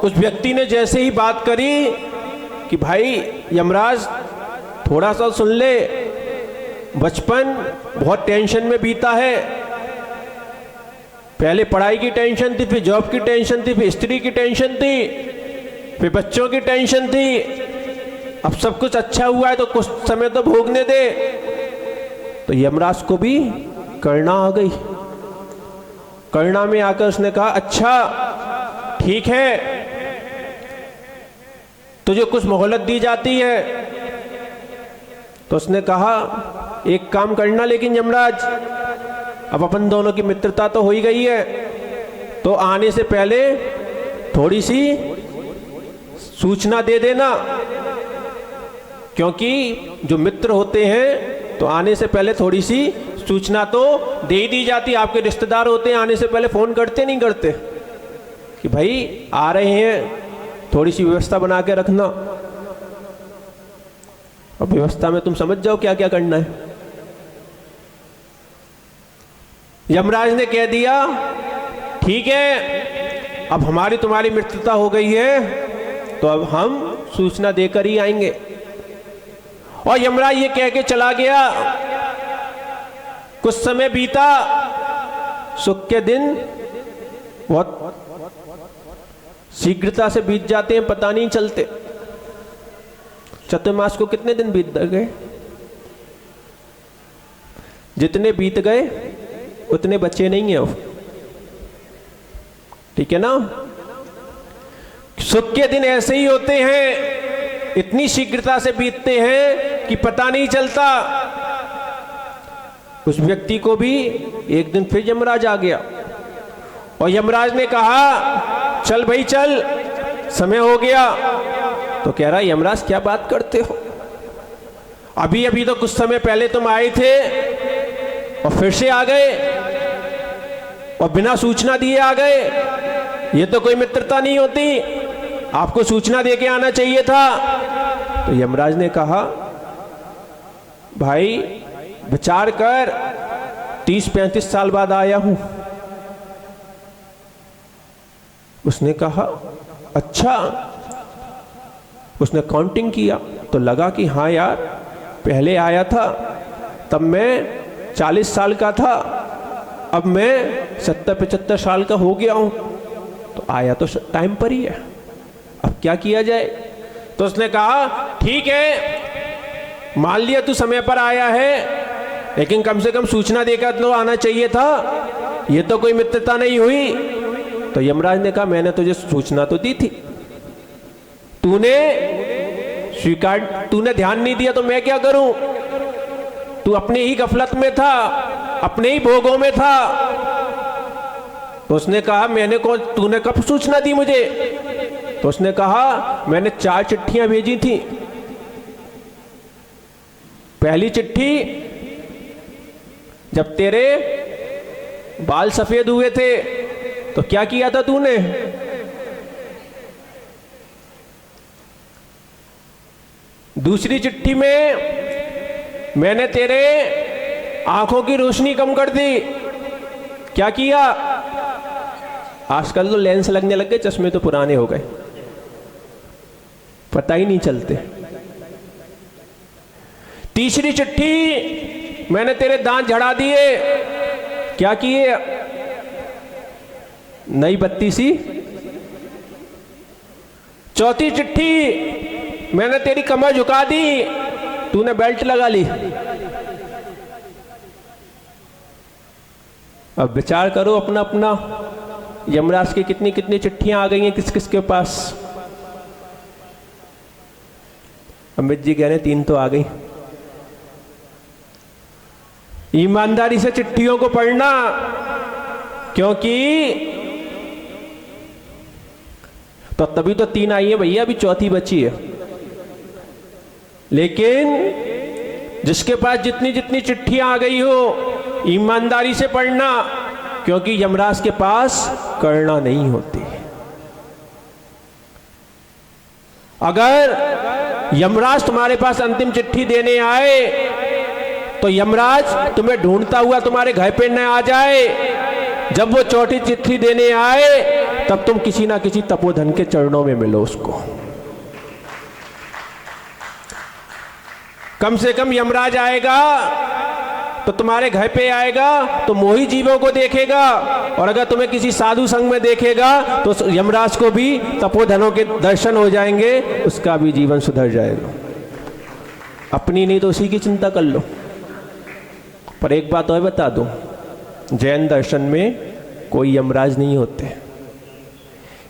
उस व्यक्ति ने जैसे ही बात करी कि भाई यमराज थोड़ा सा सुन ले, बचपन बहुत टेंशन में बीता है। पहले पढ़ाई की टेंशन थी, फिर जॉब की टेंशन थी, फिर स्त्री की टेंशन थी, फिर बच्चों की टेंशन थी। अब सब कुछ अच्छा हुआ है तो कुछ समय तो भोगने दे। तो यमराज को भी करुणा आ गई। करुणा में आकर उसने कहा, अच्छा ठीक है, तुझे कुछ मोहलत दी जाती है। तो उसने कहा, एक काम करना लेकिन यमराज, अब अपन दोनों की मित्रता तो हो ही गई है, तो आने से पहले थोड़ी सी सूचना दे देना। क्योंकि जो मित्र होते हैं तो आने से पहले थोड़ी सी सूचना तो दे ही दी जाती। आपके रिश्तेदार होते हैं, आने से पहले फोन करते नहीं करते कि भाई आ रहे हैं, थोड़ी सी व्यवस्था बना के रखना। और व्यवस्था में तुम समझ जाओ क्या क्या करना है। यमराज ने कह दिया, ठीक है, अब हमारी तुम्हारी मित्रता हो गई है, तो अब हम सूचना देकर ही आएंगे। और यमराज ये कह के चला गया। कुछ समय बीता, सुख के दिन बहुत शीघ्रता से बीत जाते हैं, पता नहीं चलते। चतुर्मास को कितने दिन बीत गए? जितने बीत गए उतने बचे नहीं है। ठीक है ना? सुख के दिन ऐसे ही होते हैं, इतनी शीघ्रता से बीतते हैं कि पता नहीं चलता। उस व्यक्ति को भी एक दिन फिर यमराज आ गया, और यमराज ने कहा, चल भाई चल, समय हो गया। तो कह रहा, यमराज क्या बात करते हो, अभी अभी तो कुछ समय पहले तुम आए थे और फिर से आ गए, और बिना सूचना दिए आ गए। ये तो कोई मित्रता नहीं होती, आपको सूचना दे के आना चाहिए था। तो यमराज ने कहा, भाई विचार कर, 30-35 साल बाद आया हूं। उसने कहा, अच्छा। उसने काउंटिंग किया तो लगा कि हाँ यार, पहले आया था तब मैं 40 साल का था, अब मैं 70-75 साल का हो गया हूं। तो आया तो टाइम पर ही है, अब क्या किया जाए। तो उसने कहा, ठीक है, मान लिया तू समय पर आया है, लेकिन कम से कम सूचना देकर तो आना चाहिए था। ये तो कोई मित्रता नहीं हुई। तो यमराज ने कहा मैंने तुझे सूचना तो दी थी, तूने स्वीकार, तूने ध्यान नहीं दिया तो मैं क्या करूं? तू अपने ही गफलत में था, अपने ही भोगों में था। तो उसने कहा मैंने कौन, तूने कब सूचना दी मुझे? तो उसने कहा मैंने 4 चिट्ठियां भेजी थी। पहली चिट्ठी जब तेरे बाल सफेद हुए थे तो क्या किया था तूने? दूसरी चिट्ठी में मैंने तेरे आंखों की रोशनी कम कर दी। क्या किया? आजकल तो लेंस लगने लग गए, चश्मे तो पुराने हो गए, पता ही नहीं चलते। तीसरी चिट्ठी मैंने तेरे दांत झड़ा दिए। क्या किए? नई बत्ती सी। चौथी चिट्ठी मैंने तेरी कमर झुका दी, तूने बेल्ट लगा ली। अब विचार करो अपना अपना, यमराज की कितनी कितनी चिट्ठियां आ गई हैं किस किस के पास। अमित जी कह रहे 3 तो आ गई। ईमानदारी से चिट्ठियों को पढ़ना, क्योंकि तो तभी तो 3 आई है भैया, अभी चौथी बची है। लेकिन जिसके पास जितनी जितनी चिट्ठियां आ गई हो, ईमानदारी से पढ़ना, क्योंकि यमराज के पास करना नहीं होती। अगर यमराज तुम्हारे पास अंतिम चिट्ठी देने आए तो यमराज तुम्हें ढूंढता हुआ तुम्हारे घर पे न आ जाए। जब वो चौथी चिट्ठी देने आए तब तुम किसी ना किसी तपोधन के चरणों में मिलो उसको। कम से कम यमराज आएगा तो तुम्हारे घर पे आएगा तो मोही जीवों को देखेगा, और अगर तुम्हें किसी साधु संग में देखेगा तो यमराज को भी तपोधनों के दर्शन हो जाएंगे, उसका भी जीवन सुधर जाएगा। अपनी नहीं तो उसी की चिंता कर लो। पर एक बात और बता दूं, जैन दर्शन में कोई यमराज नहीं होते।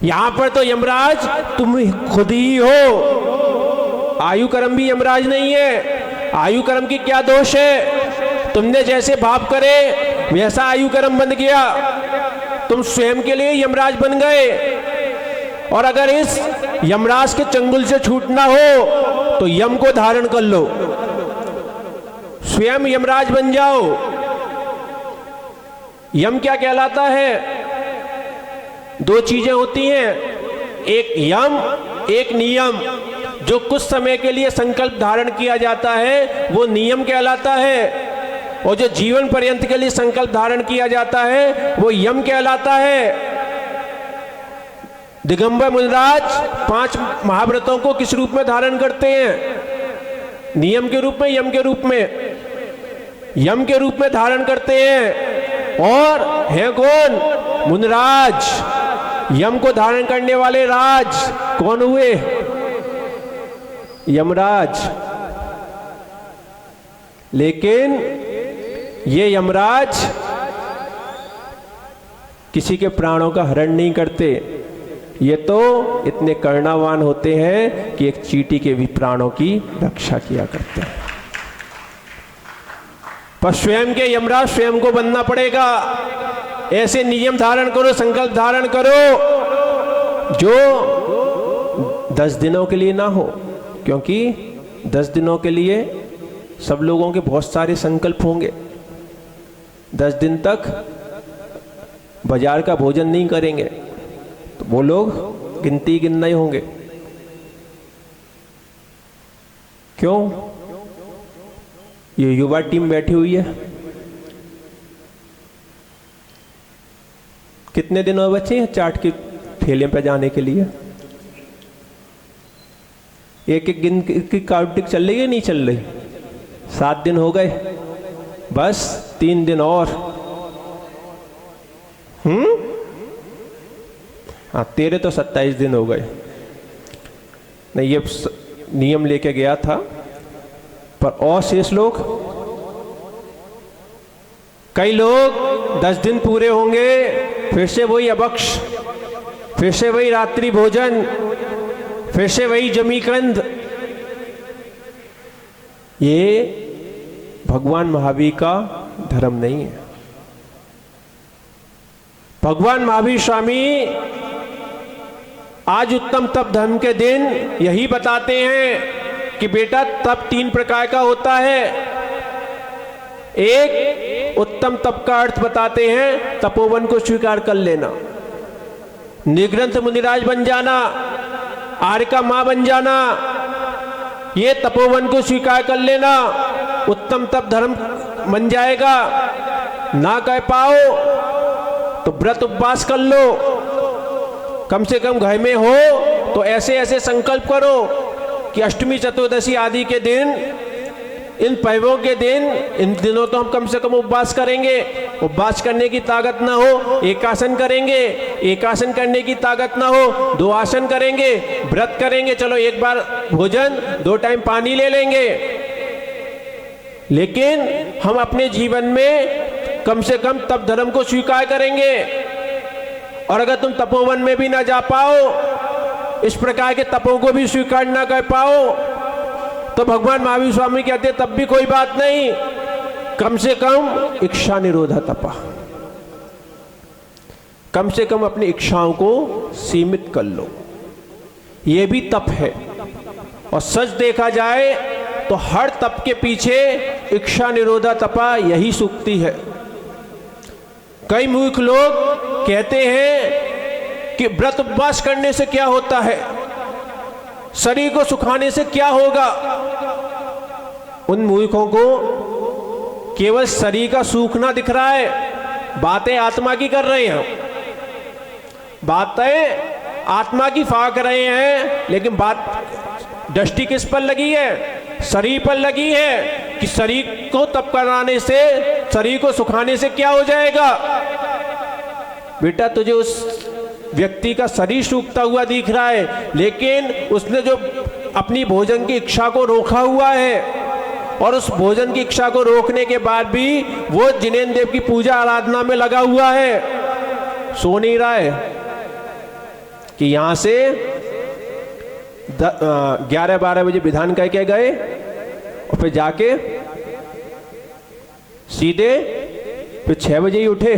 यहां पर तो यमराज तुम खुद ही हो। आयु कर्म भी यमराज नहीं है। आयु कर्म की क्या दोष है? तुमने जैसे भाव करे वैसा आयु कर्म बन गया, तुम स्वयं के लिए यमराज बन गए। और अगर इस यमराज के चंगुल से छूटना हो तो यम को धारण कर लो, स्वयं यमराज बन जाओ। यम क्या कहलाता है? 2 चीजें होती हैं, एक यम एक नियम। जो कुछ समय के लिए संकल्प धारण किया जाता है वो नियम कहलाता है, और जो जीवन पर्यंत के लिए संकल्प धारण किया जाता है वो यम कहलाता है। दिगंबर मुनिराज 5 महाव्रतों को किस रूप में धारण करते हैं? नियम के रूप में, यम के रूप में? यम के रूप में धारण करते हैं। और है कौन? मुनिराज। यम को धारण करने वाले राज कौन हुए? यमराज। लेकिन ये यमराज किसी के प्राणों का हरण नहीं करते। ये तो इतने करुणावान होते हैं कि एक चींटी के भी प्राणों की रक्षा किया करते हैं। पर स्वयं के यमराज स्वयं को बनना पड़ेगा। ऐसे नियम धारण करो, संकल्प धारण करो जो 10 दिनों के लिए ना हो, क्योंकि 10 दिनों के लिए सब लोगों के बहुत सारे संकल्प होंगे। 10 दिन तक बाजार का भोजन नहीं करेंगे तो वो लोग गिनती गिनना ही होंगे। क्यों? ये युवा टीम बैठी हुई है, कितने दिन और बचे हैं चाट के ठेले पे जाने के लिए? एक एक दिन की काउंटिंग चल रही है, नहीं चल रही? 7 दिन हो गए, बस 3 दिन और। हाँ, तेरे तो 27 दिन हो गए। नहीं, ये नियम लेके गया था, पर और शेष लोग, कई लोग 10 दिन पूरे होंगे, फिर से वही अभक्ष, फिर से वही रात्रि भोजन, फिर से वही जमीकंद। ये भगवान महावीर का धर्म नहीं है। भगवान महावीर स्वामी आज उत्तम तप धर्म के दिन यही बताते हैं कि बेटा तप 3 प्रकार का होता है। एक, उत्तम तप का अर्थ बताते हैं तपोवन को स्वीकार कर लेना, निग्रंथ मुनिराज बन जाना, आर्य का मां बन जाना, ये तपोवन को स्वीकार कर लेना, उत्तम तप धर्म बन जाएगा। ना कह पाओ तो व्रत उपवास कर लो, कम से कम घर में हो तो ऐसे ऐसे संकल्प करो कि अष्टमी चतुर्दशी आदि के दिन, इन पर्वों के दिन, इन दिनों तो हम कम से कम उपवास करेंगे। उपवास करने की ताकत ना हो, एकासन करेंगे, एकासन करने की ताकत ना हो, 2 आसन करेंगे, व्रत करेंगे, चलो एक बार भोजन, 2 टाइम पानी ले लेंगे। लेकिन हम अपने जीवन में कम से कम तप धर्म को स्वीकार करेंगे। और अगर तुम तपोवन में भी ना जा पाओ, इस प्रकार के तपों को भी स्वीकार ना कर पाओ, तो भगवान महावीर स्वामी कहते तब भी कोई बात नहीं, कम से कम इच्छा निरोधा तपा, कम से कम अपनी इच्छाओं को सीमित कर लो, ये भी तप है। और सच देखा जाए तो हर तप के पीछे इच्छा निरोधा तपा यही सूक्ति है। कई मूर्ख लोग कहते हैं कि व्रत उपवास करने से क्या होता है, शरीर को सुखाने से क्या होगा। उन मूर्खों को केवल शरीर का सूखना दिख रहा है, बातें आत्मा की कर रहे हैं, बातें आत्मा की फाक रहे हैं, लेकिन बात दृष्टि किस पर लगी है, शरीर पर लगी है कि शरीर को तप कराने से, शरीर को सुखाने से क्या हो जाएगा। बेटा तुझे उस व्यक्ति का शरीर सूखता हुआ दिख रहा है, लेकिन उसने जो अपनी भोजन की इच्छा को रोका हुआ है, और उस भोजन की इच्छा को रोकने के बाद भी वो जिनेन्द्र देव की पूजा आराधना में लगा हुआ है, सो नहीं रहा है कि यहां से 11-12 बजे विधान कह के गए और फिर जाके सीधे फिर 6 बजे ही उठे।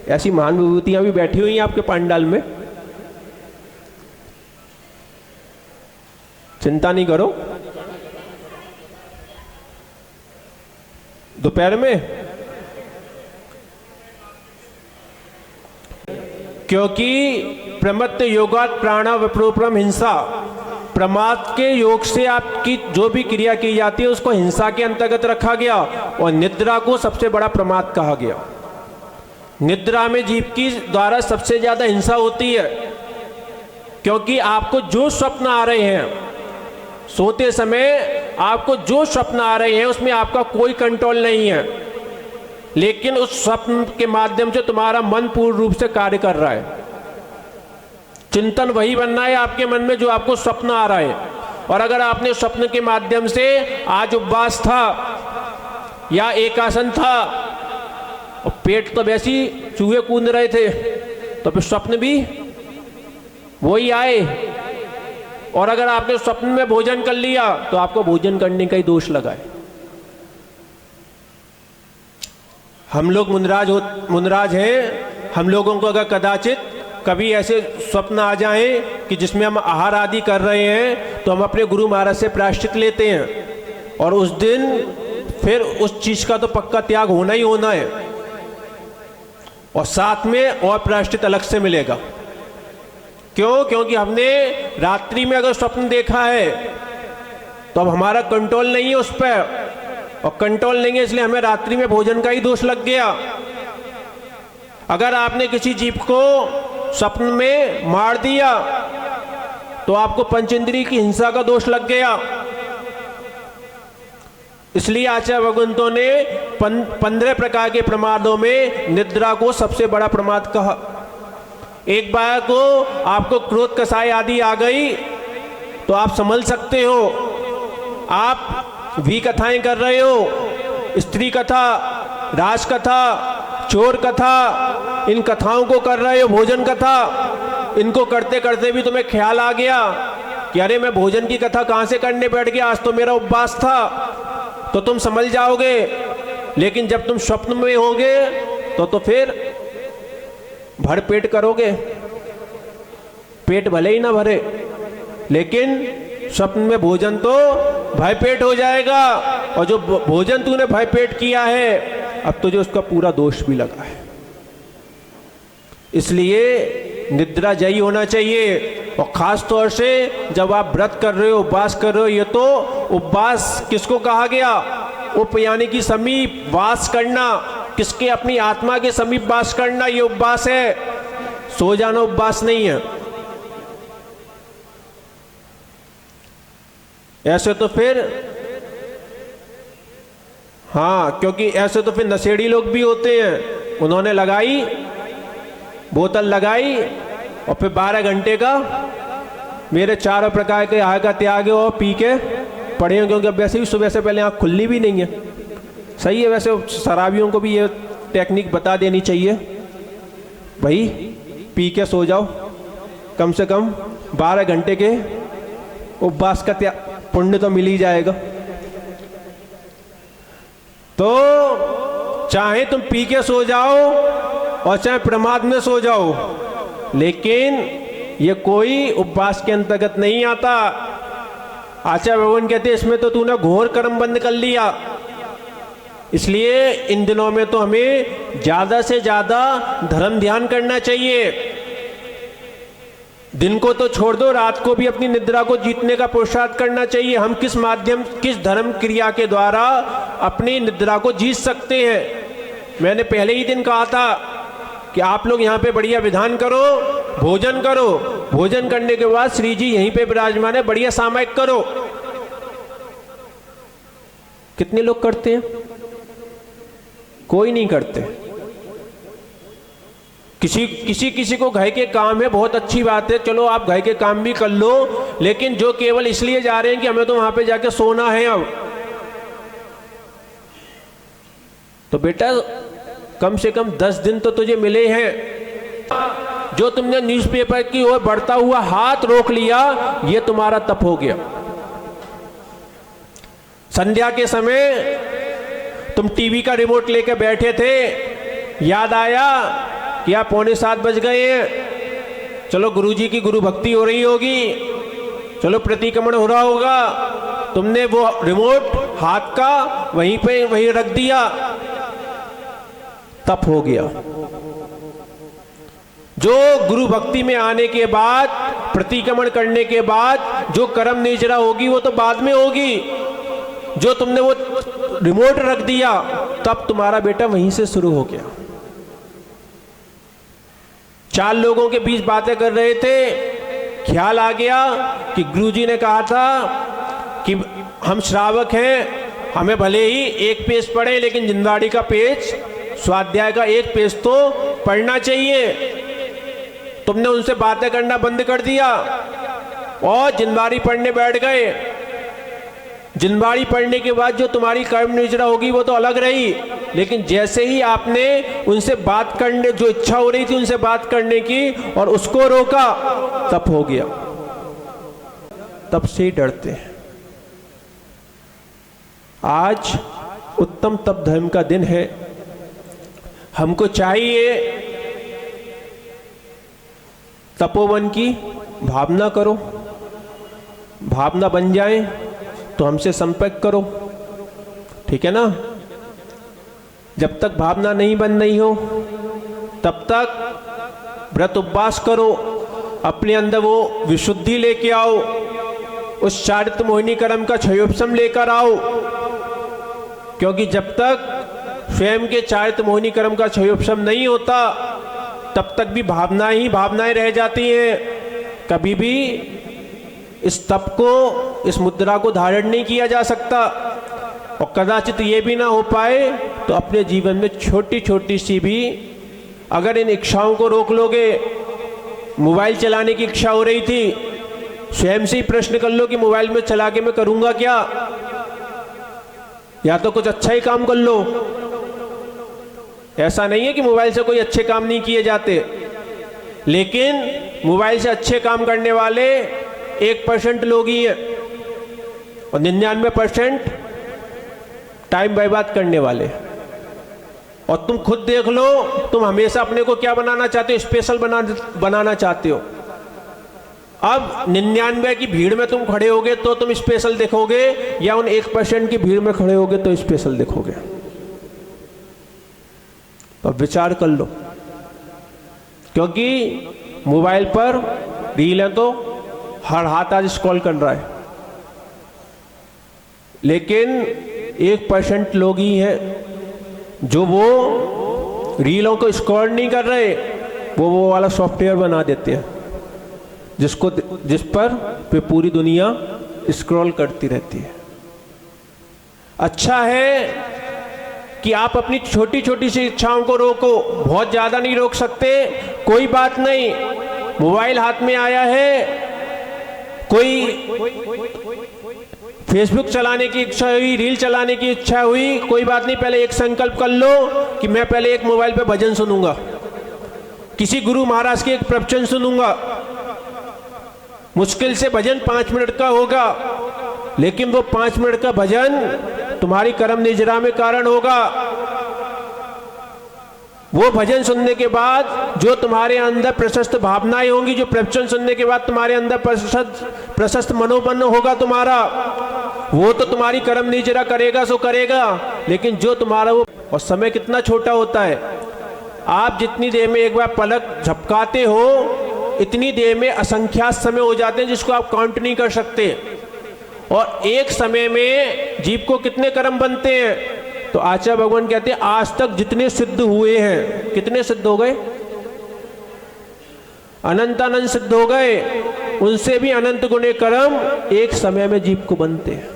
ऐसी महान विभूतियां भी बैठी हुई हैं आपके पंडाल में, चिंता नहीं करो। दोपहर में, क्योंकि प्रमत्त योगात प्राणा विप्रोपरम हिंसा, प्रमाद के योग से आपकी जो भी क्रिया की जाती है उसको हिंसा के अंतर्गत रखा गया, और निद्रा को सबसे बड़ा प्रमाद कहा गया। निद्रा में जीव की द्वारा सबसे ज्यादा हिंसा होती है, क्योंकि आपको जो स्वप्न आ रहे हैं, सोते समय आपको जो स्वप्न आ रहे हैं उसमें आपका कोई कंट्रोल नहीं है, लेकिन उस स्वप्न के माध्यम से तुम्हारा मन पूर्ण रूप से कार्य कर रहा है। चिंतन वही बनना है आपके मन में जो आपको स्वप्न आ रहा है। और अगर आपने स्वप्न के माध्यम से आज उपवास था या एकासन था और पेट तो वैसे ही चूहे कूद रहे थे, तो फिर स्वप्न भी वही आए। और अगर आपने स्वप्न में भोजन कर लिया तो आपको भोजन करने का ही दोष लगा है। हम लोग मुनराज हैं, हम लोगों को अगर कदाचित कभी ऐसे स्वप्न आ जाए कि जिसमें हम आहार आदि कर रहे हैं, तो हम अपने गुरु महाराज से प्रायश्चित लेते हैं, और उस दिन फिर उस चीज का तो पक्का त्याग होना ही होना है, और साथ में और प्रायश्चित अलग से मिलेगा। क्यों? क्योंकि हमने रात्रि में अगर स्वप्न देखा है तो अब हमारा कंट्रोल नहीं है उस पर, और कंट्रोल नहीं है इसलिए हमें रात्रि में भोजन का ही दोष लग गया। अगर आपने किसी जीव को स्वप्न में मार दिया तो आपको पंचेंद्रिय की हिंसा का दोष लग गया। इसलिए आचार्य भगवंतों ने 15 प्रकार के प्रमादों में निद्रा को सबसे बड़ा प्रमाद कहा। एक बार को आपको क्रोध कसाई आदि आ गई तो आप संभल सकते हो। आप भी कथाएं कर रहे हो, स्त्री कथा, राज कथा, चोर कथा, इन कथाओं को कर रहे हो, भोजन कथा, इनको करते करते भी तुम्हें ख्याल आ गया कि अरे मैं भोजन की कथा कहाँ से करने बैठ गया, आज तो मेरा उपवास था, तो तुम संभल जाओगे। लेकिन जब तुम स्वप्न में होगे तो फिर भर पेट करोगे। पेट भले ही ना भरे, लेकिन स्वप्न में भोजन तो भय पेट हो जाएगा, और जो भोजन तूने भय पेट किया है अब तुझे उसका पूरा दोष भी लगा है। इसलिए निद्रा जयी होना चाहिए। और खास तौर से जब आप व्रत कर रहे हो, उपवास कर रहे हो, ये तो उपवास किसको कहा गया? उप यानी कि समीप वास करना, किसके? अपनी आत्मा के समीप वास करना, ये उपवास है। सो जाना उपवास नहीं है। ऐसे तो फिर हाँ, क्योंकि ऐसे तो फिर नशेड़ी लोग भी होते हैं, उन्होंने लगाई बोतल लगाई और फिर 12 घंटे का मेरे चारों प्रकार के आहार का त्याग और पी के पड़े हैं, क्योंकि अब वैसे भी सुबह से पहले आँख खुलनी भी नहीं है। सही है, वैसे शराबियों को भी ये टेक्निक बता देनी चाहिए, भाई पी के सो जाओ, कम से कम 12 घंटे के उपवास का पुण्य तो मिल ही जाएगा। तो चाहे तुम पी के सो जाओ और चाहे प्रमाद में सो जाओ, लेकिन ये कोई उपवास के अंतर्गत नहीं आता। आचार्य भगवान कहते इसमें तो तूने घोर कर्म बंद कर लिया। इसलिए इन दिनों में तो हमें ज्यादा से ज्यादा धर्म ध्यान करना चाहिए। दिन को तो छोड़ दो, रात को भी अपनी निद्रा को जीतने का पुरुषार्थ करना चाहिए। हम किस माध्यम, किस धर्म क्रिया के द्वारा अपनी निद्रा को जीत सकते हैं। मैंने पहले ही दिन कहा था कि आप लोग यहाँ पे बढ़िया विधान करो, भोजन करो, भोजन करने के बाद श्री जी यहीं पे विराजमान है, बढ़िया सामायिक करो। कितने लोग करते हैं? कोई नहीं करते। किसी को घर के काम है, बहुत अच्छी बात है, चलो आप घर के काम भी कर लो, लेकिन जो केवल इसलिए जा रहे हैं कि हमें तो वहां पे जाके सोना है, अब तो बेटा कम से कम 10 दिन तो तुझे मिले हैं। जो तुमने न्यूज़पेपर की ओर बढ़ता हुआ हाथ रोक लिया, ये तुम्हारा तप हो गया। संध्या के समय तुम टीवी का रिमोट लेके बैठे थे, याद आया कि आप 6:45 बज गए हैं, चलो गुरुजी की गुरु भक्ति हो रही होगी, चलो प्रतिक्रमण हो रहा होगा, तुमने वो रिमोट हाथ का वहीं रख दिया, तप हो गया। जो गुरु भक्ति में आने के बाद, प्रतिक्रमण करने के बाद जो कर्म निजरा होगी वो तो बाद में होगी। जो तुमने वो रिमोट रख दिया, तब तुम्हारा बेटा वहीं से शुरू हो गया। 4 लोगों के बीच बातें कर रहे थे, ख्याल आ गया कि गुरुजी ने कहा था कि हम श्रावक हैं, हमें भले ही एक पेज पढ़े, लेकिन जिंदवाड़ी का पेज, स्वाध्याय का एक पेज तो पढ़ना चाहिए। तुमने उनसे बातें करना बंद कर दिया और जिंदवाड़ी पढ़ने बैठ गए। जिंदवाड़ी पढ़ने के बाद जो तुम्हारी कर्म निजरा होगी वो तो अलग रही, लेकिन जैसे ही आपने उनसे बात करने, जो इच्छा हो रही थी उनसे बात करने की, और उसको रोका, तप हो गया। तब से ही डरते हैं। आज उत्तम तप धर्म का दिन है। हमको चाहिए तपोवन की भावना करो, भावना बन जाए तो हमसे संपर्क करो, ठीक है ना। जब तक भावना नहीं बन रही हो तब तक व्रत उपवास करो, अपने अंदर वो विशुद्धि लेके आओ, उस चारित्र मोहिनी कर्म का क्षयोपशम लेकर आओ, क्योंकि जब तक स्वयं के चारित्र मोहिनी कर्म का क्षयोपशम नहीं होता तब तक भी भावनाएं रह जाती हैं। कभी भी इस तप को, इस मुद्रा को धारण नहीं किया जा सकता, और कदाचित ये भी ना हो पाए तो अपने जीवन में छोटी छोटी सी भी अगर इन इच्छाओं को रोक लोगे। मोबाइल चलाने की इच्छा हो रही थी, स्वयं से ही प्रश्न कर लो कि मोबाइल में चला के मैं करूंगा क्या, या तो कुछ अच्छा ही काम कर लो। ऐसा नहीं है कि मोबाइल से कोई अच्छे काम नहीं किए जाते, लेकिन मोबाइल से अच्छे काम करने वाले 1% लोग ही हैं और 99% टाइम बर्बाद करने वाले। और तुम खुद देख लो, तुम हमेशा अपने को क्या बनाना चाहते हो? स्पेशल बनाना चाहते हो। अब 99 की भीड़ में तुम खड़े होगे तो तुम स्पेशल देखोगे, या उन 1% की भीड़ में खड़े होगे तो स्पेशल देखोगे? तो विचार कर लो, क्योंकि मोबाइल पर रील है तो हर हाथ आज स्क्रॉल कर रहा है, लेकिन 1% लोग ही हैं जो वो रीलों को स्क्रॉल नहीं कर रहे, वो वाला सॉफ्टवेयर बना देते हैं जिस पर पूरी दुनिया स्क्रॉल करती रहती है। अच्छा है कि आप अपनी छोटी छोटी सी इच्छाओं को रोको, बहुत ज्यादा नहीं रोक सकते, कोई बात नहीं। मोबाइल हाथ में आया है, कोई फेसबुक चलाने की इच्छा हुई, रील चलाने की इच्छा हुई, कोई बात नहीं, पहले एक संकल्प कर लो कि मैं पहले एक मोबाइल पे भजन सुनूंगा, किसी गुरु महाराज के एक प्रवचन सुनूंगा। मुश्किल से भजन 5 मिनट का होगा, लेकिन वो 5 मिनट का भजन तुम्हारी कर्म निजरा में कारण होगा। वो भजन सुनने के बाद जो तुम्हारे अंदर प्रशस्त भावनाएं होंगी, जो प्रवचन सुनने के बाद तुम्हारे अंदर प्रशस्त मनोबल होगा तुम्हारा, वो तो तुम्हारी कर्म निजरा करेगा सो करेगा। लेकिन जो तुम्हारा वो, और समय कितना छोटा होता है, आप जितनी देर में एक बार पलक झपकाते हो, इतनी देर में असंख्यात समय हो जाते हैं जिसको आप काउंट नहीं कर सकते। और एक समय में जीव को कितने कर्म बनते हैं? तो आचार्य भगवान कहते हैं आज तक जितने सिद्ध हुए हैं, कितने सिद्ध हो गए? अनंत सिद्ध हो गए, उनसे भी अनंत गुणे कर्म एक समय में जीव को बनते हैं।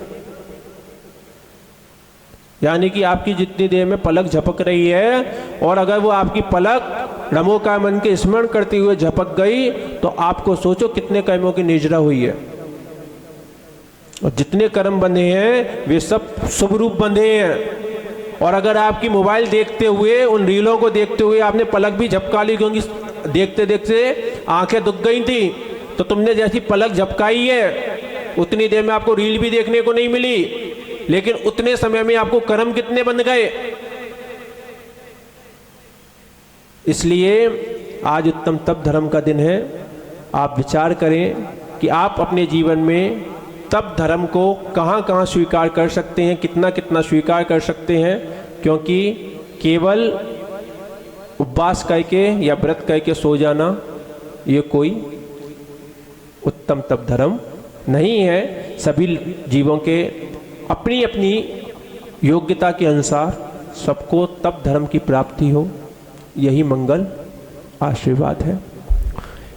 यानी कि आपकी जितनी देर में पलक झपक रही है, और अगर वो आपकी पलक नमोकार मन के स्मरण करते हुए झपक गई, तो आपको सोचो कितने कर्मों की निजरा हुई है। और जितने कर्म बंधे हैं वे सब शुभ रूप बंधे हैं। और अगर आपकी मोबाइल देखते हुए, उन रीलों को देखते हुए आपने पलक भी झपका ली, क्योंकि देखते देखते आंखें दुख गई थी, तो तुमने जैसी पलक झपकाई है उतनी देर में आपको रील भी देखने को नहीं मिली, लेकिन उतने समय में आपको कर्म कितने बन गए। इसलिए आज उत्तम तप धर्म का दिन है। आप विचार करें कि आप अपने जीवन में तप धर्म को कहाँ कहाँ स्वीकार कर सकते हैं, कितना कितना स्वीकार कर सकते हैं, क्योंकि केवल उपवास करके या व्रत करके सो जाना ये कोई उत्तम तप धर्म नहीं है। सभी जीवों के अपनी अपनी योग्यता के अनुसार सबको तप धर्म की प्राप्ति हो, यही मंगल आशीर्वाद है।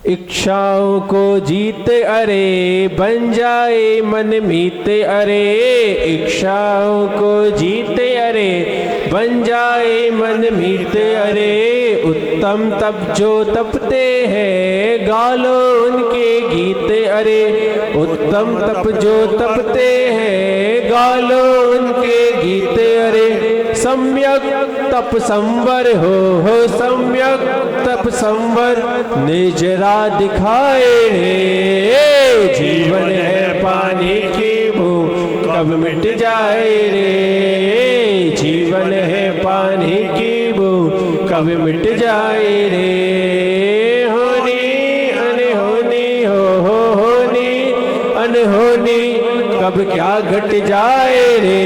इच्छाओं को जीते अरे बन जाए मन मीते अरे, इच्छाओं को जीते अरे बन जाए मन मीते अरे, उत्तम तप जो तपते हैं गालो उनके गीते अरे, उत्तम तप जो तपते हैं गालो उनके गीते अरे, सम्यक तप संवर हो सम्यक तप संवर निजरा दिखाए रे, जीवन है पानी की भूख कब मिट जाए रे, जीवन है पानी की भूख कब मिट जाए रे, होनी अनहोनी हो होनी अनहोनी कब क्या घट जाए रे,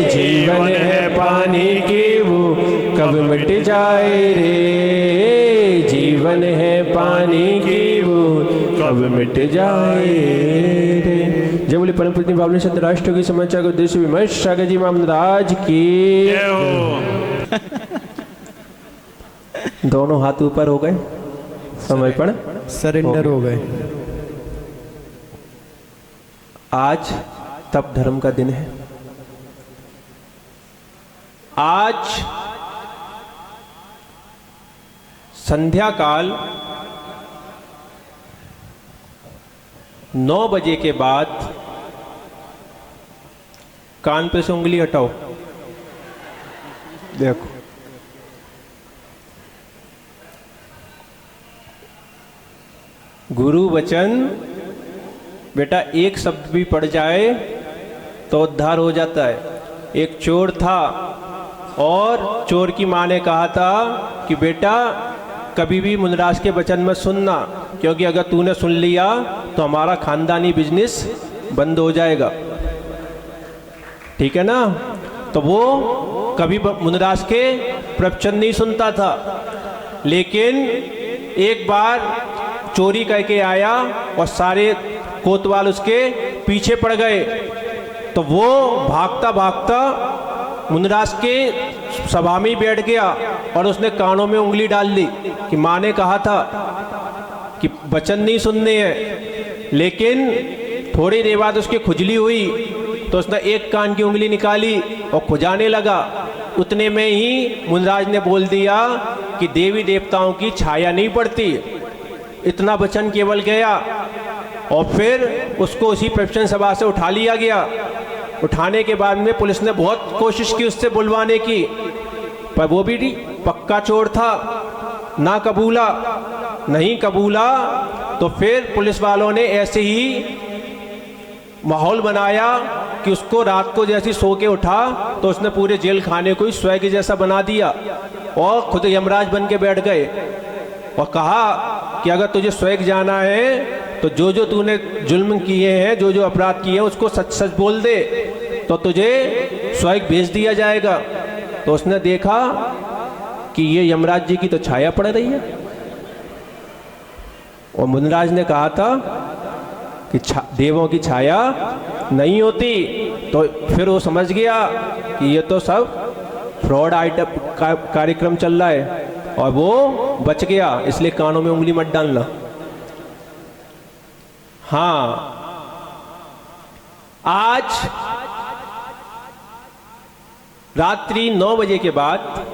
जीवन है पानी की भूख कब मिट जाए रे, जीवन है पानी की भूख कब मिट जाए रे। जय बोले परम पूज्य बाबा सत्य राष्ट्र की समाचार को उद्देश्य विमर्श सागर जी महाराज की दोनों हाथ ऊपर हो गए, समर्पण सरेंडर हो गए। आज तप धर्म का दिन है। आज संध्या काल 9 बजे के बाद कान पे से उंगली हटाओ। देखो, गुरु वचन बेटा एक शब्द भी पढ़ जाए तो उद्धार हो जाता है। एक चोर था और चोर की माँ ने कहा था कि बेटा कभी भी मुनराज के वचन मत सुनना, क्योंकि अगर तूने सुन लिया तो हमारा खानदानी बिजनेस बंद हो जाएगा। ठीक है ना। तो वो कभी मुनराज के प्रवचन नहीं सुनता था, लेकिन एक बार चोरी करके आया और सारे कोतवाल उसके पीछे पड़ गए। तो वो भागता भागता मुनराज के सभा में बैठ गया और उसने कानों में उंगली डाल दी कि माँ ने कहा था कि वचन नहीं सुनने हैं। लेकिन थोड़ी देर बाद उसकी खुजली हुई तो उसने एक कान की उंगली निकाली और खुजाने लगा। उतने में ही मुनराज ने बोल दिया कि देवी देवताओं की छाया नहीं पड़ती। इतना वचन केवल गया और फिर उसको उसी प्रवचन सभा से उठा लिया गया। उठाने के बाद में पुलिस ने बहुत कोशिश की उससे बुलवाने की, पर वो भी पक्का चोर था, ना कबूला। नहीं कबूला तो फिर पुलिस वालों ने ऐसे ही माहौल बनाया कि उसको रात को जैसे सो के उठा तो उसने पूरे जेल खाने को ही स्वर्ग जैसा बना दिया और खुद यमराज बन के बैठ गए और कहा कि अगर तुझे स्वर्ग जाना है तो जो जो तूने जुल्म किए हैं, जो जो अपराध किए हैं, उसको सच सच बोल दे तो तुझे स्वर्ग भेज दिया जाएगा। तो उसने देखा कि ये यमराज जी की तो छाया पड़ रही है और मुनराज ने कहा था कि देवों की छाया नहीं होती। तो फिर वो समझ गया कि ये तो सब फ्रॉड आइटम कार्यक्रम चल रहा है और वो बच गया। इसलिए कानों में उंगली मत डालना। हाँ, आज रात्रि 9 बजे के बाद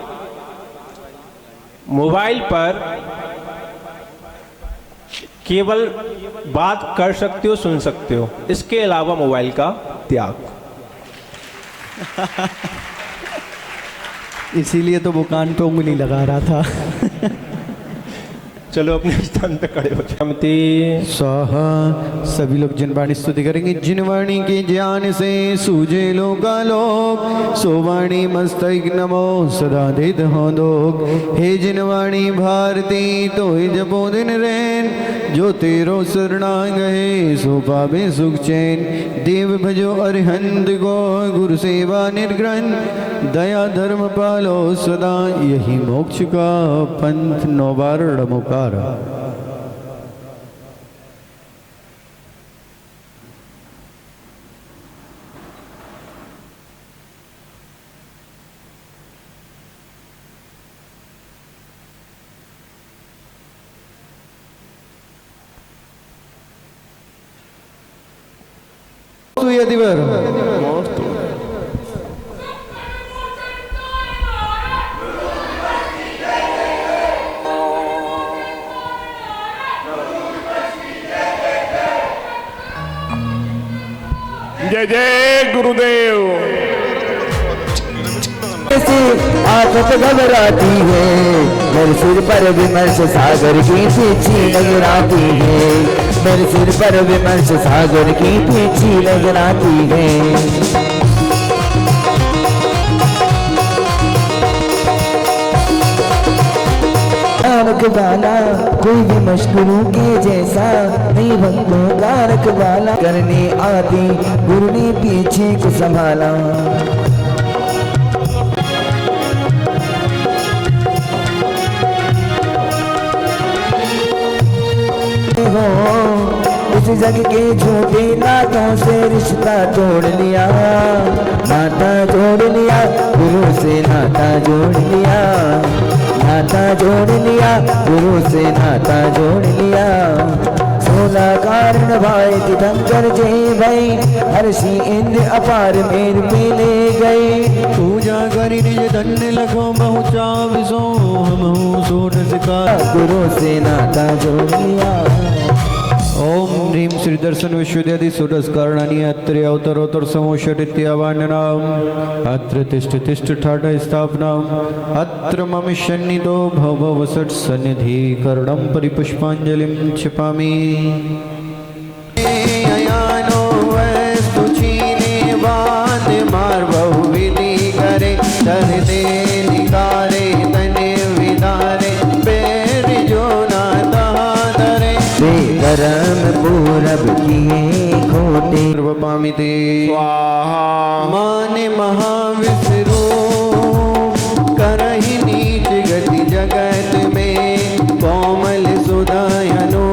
मोबाइल पर केवल बात कर सकते हो, सुन सकते हो, इसके अलावा मोबाइल का त्याग। इसीलिए तो वो कान पे उंगली लगा रहा था। चलो अपने स्थान पे खड़े हो जाते। स्वाहा। सभी लोग जिनवाणी स्तुति करेंगे। जिनवाणी के ज्ञान से सूझे लोकालोक, सोवाणी मस्तक नमो सदा देत हो दोग। हे जिनवाणी भारती तो जपो दिन रैन, जो तेरो शरणांग है सो पावे सुख चैन। देव भजो अरिहंत को गुरु सेवा निर्ग्रंथ, दया धर्म पालो सदा यही मोक्ष का पंथ। 9 बार डमोकार। जय जय गुरुदेव। आफत घबराती है, मेरे सिर पर विमर्श सागर की पीछी नजर आती है। मेरे सिर पर विमर्श सागर की पीछी नजर आती है। रखवाला कोई भी मशगूलों के जैसा नहीं, भक्तों का रखवाला करने आती गुरु ने पीछे को संभाला। इस जग के झूठे नातों से रिश्ता तोड़ लिया, नाता जोड़ लिया, गुरु से नाता जोड़ लिया, नाता जोड़ लिया, गुरु से नाता जोड़ लिया। 16 कारण भाई तीर्थंकर जय भाई, हर्षि इंद्र अपार मेर पे ले गए। पूजा करी निज धन्य लखो बहुचा विसो, हम सोट सिका गुरु से नाता जोड़ लिया। ओम ह्रीं श्री दर्शन विश्वद्यादि सुरस्कारणानि अत्रि अवतरोत्तर समोषटित्यावान्यनाम अत्र तिष्ठ तिष्ठ ठाठ स्थापनाम अत्र मम सन्निधो भव भव सट सन्निधि करणं परिपुष्पाञ्जलिं क्षिपामि अयानो वस्तु छीने बांध मार बहुविधि करे तन दे निकारे तने विदारे पैर जो ना तादरे करम पूरब किए खोटे पामिते स्वाहा माने महाविष्णु करहि नीच गति जगत में कोमल सुदयनो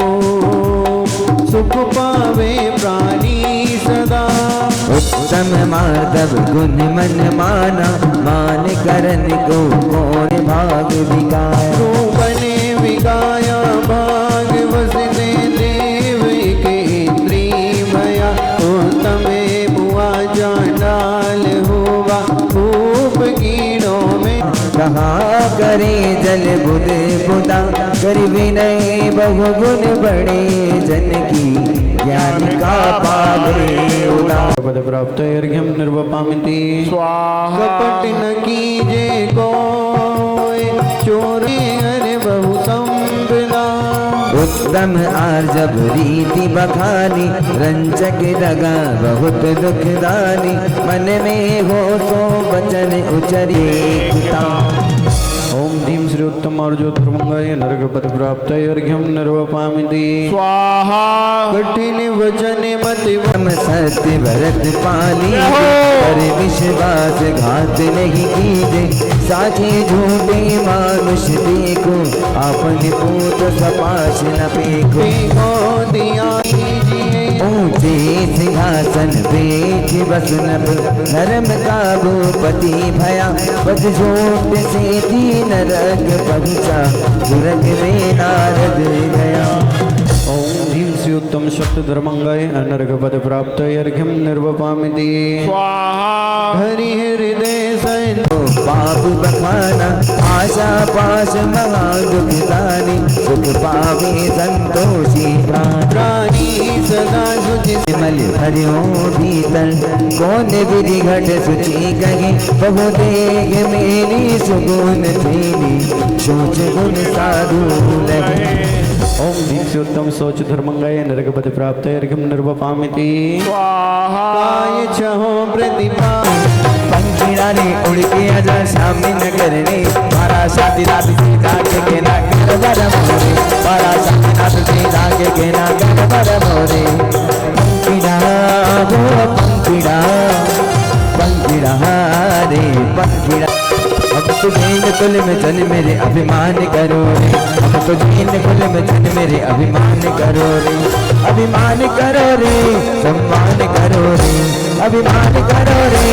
सुख पावे प्राणी सदा उत्तम माधव गुण मन माना मान करन को कौन भाग विकाया तू बने विगाया भाग वसने देव के इंद्री भया उत्तम मुआ जांडाल हुआ खूब कीड़ों में कहा करे जल बुध बुदा कर विनय बहु गुण बड़े जन की ज्ञान का पावे उदा पद प्राप्त अर्घ्यम निर्वपामिति स्वाहा कपट न कीजे कोई चोरी हर बहु संपदा उत्तम आर्जब रीति बखानी रंजक लगा बहुत दुखदानी मन में हो सो वचन उचरे ओम ह्रीं श्री उत्तम अर्जो धर्मंगाय नरक पद प्राप्त अर्घ्यम निर्वपामिति स्वाहा कठिन वचन मति हम सत्य भरत पाली पर विश्वास घात नहीं कीजे साचे झूठे मानुष देखो अपने पूत सपाश न फेंको दिया कीजिए ऊंचे सिंहासन बेच बस नभ धर्म का भूपति भया बद जोत से तीन रग पहुंचा सुरग में नारद गया ओम ह्रीं श्री उत्तम शब्द धर्मंगाय नरक पद प्राप्त अर्घ्यम निर्वपामिति स्वाहा हरि हृदय सैन पाप बखाना आशा पाश महा दुखदानी सुख पावे संतोषी प्राणी सदा शुचि मल हरिओ भीतर कौन विधि घट सुचि गए बहु देग मेरी सुगुन थीनी सोच गुण साधु लगे ओम ह्रीं श्री उत्तम सोच धर्मंगाय नरक पद प्राप्त अर्घ्यम निर्वपामिति स्वाहा काय छहो प्रतिपा पंखीड़ा ने उड़ के आजा सामने न करने मारा साथी रात से जाके के ना कर बर मोरे मारा साथी रात से जाके के ना कर बर मोरे पंखीड़ा वो पंखीड़ा पंखीड़ा रे पंखीड़ा अब तो जीन कुल में चल मेरे अभिमान करो रे अब तो जीन कुल में चल मेरे अभिमान करो रे अभिमान करो रे सम्मान करो रे अभिमान करो रे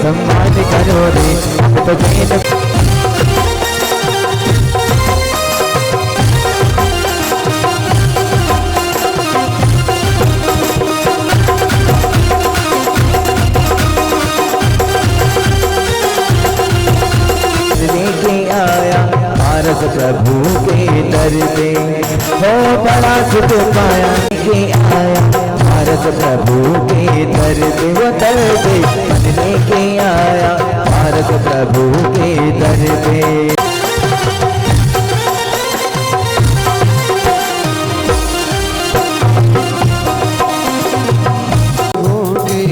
सम्मान करो रे अब तो जीन लेके आया पारस प्रभु के दर पे हो बड़ा सुख पाया लेके आया पारस प्रभु के दर पे वो दर पे लेके आया पारस प्रभु के दर पे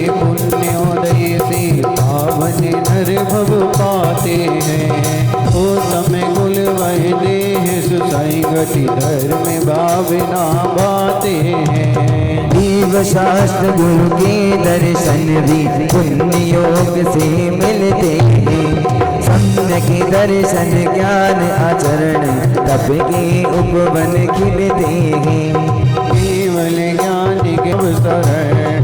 पुण्योदय से पावन नर भव पाते हैं ओ समय कुल वह देह सुसाई घटी धर्म भावना भाते हैं जीव शास्त्र गुरु के दर्शन भी पुण्य योग से मिलते हैं सम्यक दर्शन ज्ञान आचरण तप के उपवन खिलते हैं केवल ज्ञान के अवसर है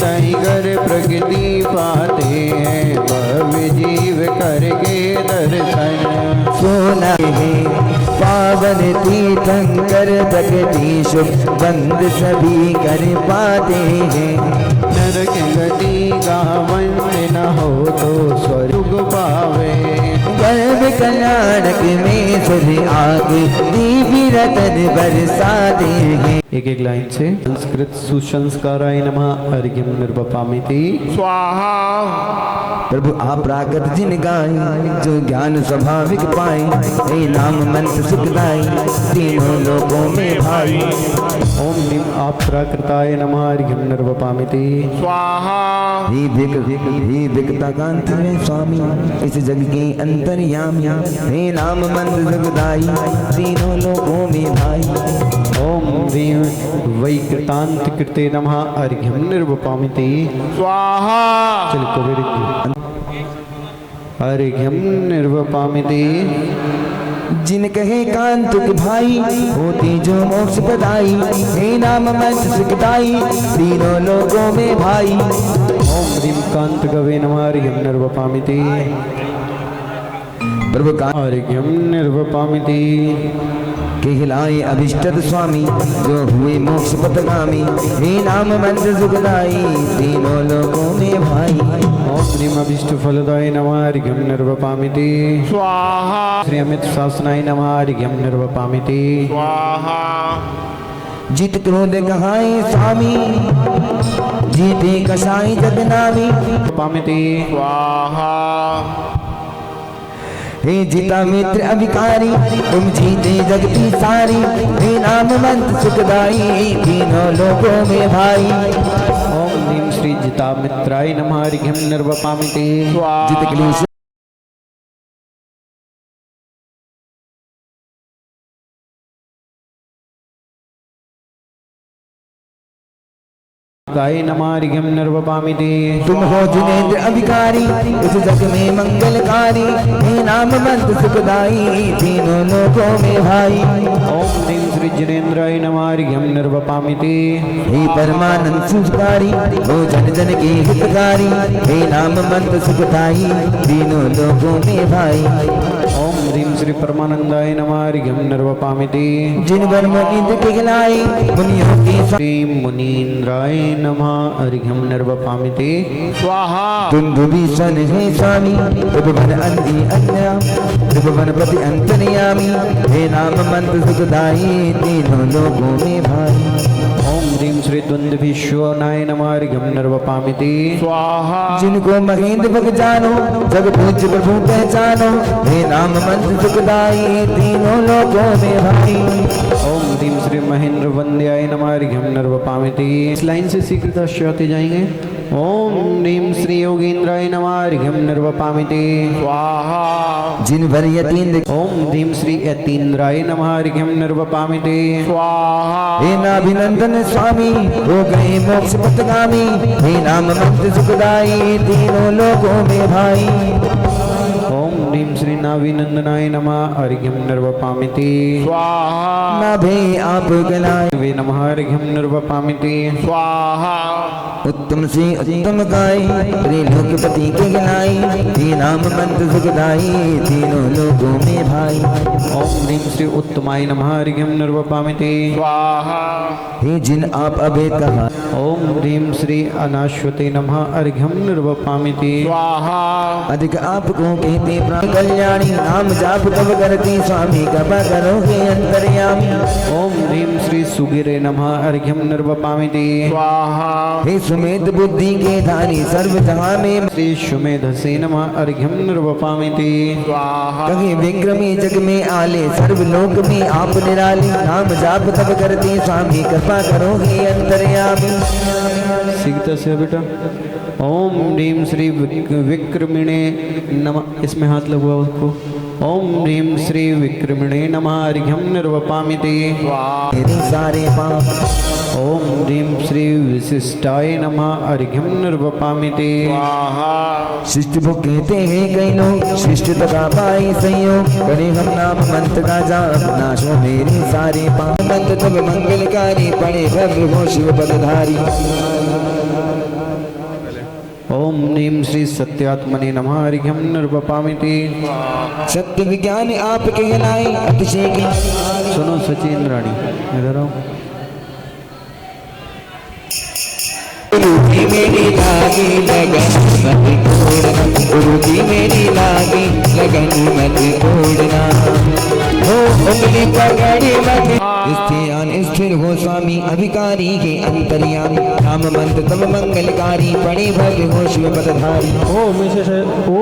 सही कर प्रकृति पाते हैं भव्य जीव करके दर्शन सोना है पावन तीर्थंकर प्रकृति शुभ बंद सभी कर पाते हैं। नरक गति गावन न हो तो स्वर्ग पावे। गर्भ कल्याणक में सुर आगे दीवी रतन बरसाते हैं। एक एक लाइन से संस्कृत सुसंस्काराय नमः अर्घ्यम निर्वपामिति स्वाहा। प्रभु आप प्राकृत जिन गाय जो ज्ञान स्वाभाविक पाए, हे नाम मंत्र सुखदाई तीनों लोकों में भाई। ओम नीम आप प्राकृताय नमः अर्घ्यम निर्वपामिति स्वाहा। हे विकता कांत में स्वामी इस जग के अंतर्यामी, हे नाम मंत्र सुखदाई तीनों लोकों में भाई। ओम ह्रीं वैकृतांत कृते नमः अर्घ्यम निर्वपामिति स्वाहा। चल कबीर अर्घ्यम निर्वपामिति। जिन कहे कांतुक भाई होती जो मोक्ष प्रदाई, हे नाम मंत्र सुखदाई तीनों लोकों में भाई। ओम ह्रीं कांत गवे नमः अर्घ्यम निर्वपामिति प्रभु का अर्घ्यम निर्वपामिति। कहलाए अभिष्टद स्वामी जो हुए मोक्ष पथगामी, हे नाम मंत्र सुखदाई तीनों लोकों में भाई। ओम ह्रीं अभीष्ट फलदाय नमः अर्घ्यम निर्वपामिति स्वाहा। श्री अमित शासनाय नमः अर्घ्यम निर्वपामिति स्वाहा। जित क्रोध कहाए स्वामी जीते कसाई जगनामी, पामिति स्वाहा। हे जिता मित्र अभिकारी तुम जीते जगती सारी, हे नाम मंत्र सुखदाई तीनों लोकों में भाई। ओम ह्रीं श्री जिता मित्राय नमः अर्घ्यम निर्वपामिति जित क्लेश गाय नमः अर्घ्यम निर्वपामिति। तुम हो जिनेन्द्र अभिकारी इस जग में मंगलकारी, हे नाम मंत्र सुखदाई तीनों लोकों में भाई। ओम ह्रीं श्री जिनेन्द्राय नमः अर्घ्यम निर्वपामिति हे परमानंद सुखकारी हो जन जन के हितकारी, हे नाम मंत्र सुखदाई तीनों लोकों में भाई। ओम ह्रीं श्री परमानंदाय नमः अर्घ्यम निर्वपामिति जिन ब्रह्म इंद्र कहलाए मुनियों के श्री मुनीन्द्राय नमः अर्घ्यम निर्वपामिति स्वाहा। दुंदुभीषण है स्वामी त्रिभुवन अंधी अन्या त्रिभुवन प्रति अंतर्यामी, हे नाम मंत्र सुखदाई तीनों लोकों में भाई। ओम ह्रीं श्री द्वंद्वभीष्वनाय नमः अर्घ्यम निर्वपामिति स्वाहा। जिनको महेंद्र भग जानो जग पूज्य प्रभु पहचानो, हे नाम मंत्र सुखदाई तीनों लोकों में भाई। ओम ह्रीं श्री महेंद्र वंद्याय नमः अर्घ्यम निर्वपामिति। इस लाइन से शीघ्रता से आते जाएंगे। ओम ह्रीं श्री योगेंद्राय नमः अर्घ्यम निर्वपामिति स्वाहा। जिन भर यतीन्द्र ओम ह्रीं श्री यतीन्द्राय नमः अर्घ्यम निर्वपामिति स्वाहा। हे नाभिनंदन स्वामी हो गए मोक्ष पथगामी, हे नाम मंत्र सुखदाई तीनों लोकों में भाई। ओम ह्रीं श्री नाभिनंदनाय नमः अर्घ्यम निर्वपामिति स्वाहा। नाभे आप गलाए वे नमः अर्घ्यम निर्वपामिति स्वाहा। उत्तम से उत्तम गाय त्रिलोकपति के गलाई, हे नाम मंत्र सुखदाई तीनों लोकों में भाई। ओम ह्रीं श्री उत्तमाय नमः अर्घ्यम निर्वपामिति स्वाहा। हे जिन आप अभेद कहा, ओम ह्रीं श्री अनाश्वते नमः अर्घ्यम निर्वपामिति स्वाहा। अधिक आपको कहते प्राण कल्याणी, नाम जाप तब करती स्वामी कृपा करोगे अंतर्यामी। ओम ह्रीं श्री सुगिरे नमः अर्घ्यम निर्वपामिति स्वाहा। हे सुमेध बुद्धि के धारी सर्व जहाँ में, श्री सुमेधसे नमः अर्घ्यम निर्वपामिति स्वाहा। कहीं विक्रमी जग में आले सर्व लोक में आप निराली, नाम जाप तब करती स्वामी कृपा करोगे अंतर्यामी। शीघ्रता से बेटा। ओम ह्रीं श्री विक्रमिणे नमः, इसमें हाथ लगवा उसको। ओम ह्रीं श्री विक्रमिणे नमः अर्घ्यम निर्वपामिति मेरे सारे पाप ओम ह्रीं श्री विशिष्टाय नमः अर्घ्यम निर्वपामिति स्वाहा। शिष्ट भो कहते हैं कई लोग शिष्ट तथा पाई संयोग, करे हम नाम मंत्र का जाप नाशो मेरे सारे पाप। मंत्र तब मंगलकारी पड़े भद्र हो शिव पदधारी। ओम नीम श्री सत्यात्मने नमः हरिघ्यं निर्वपामिति। सत्य विज्ञान आप कहलाए अतिशय की। सुनो सचिन रानी इधर आओ। गुरु की मेरी लागी लगन मत तोड़ना, गुरु की मेरी लागी लगन मत तोड़ना, हो उंगली पकड़ी मत स्थिर हो स्वामी अभिकारी के अंतर्यामी, राम मंत्र तम मंगलकारी पड़े भले हो शिव पदधारी। ओम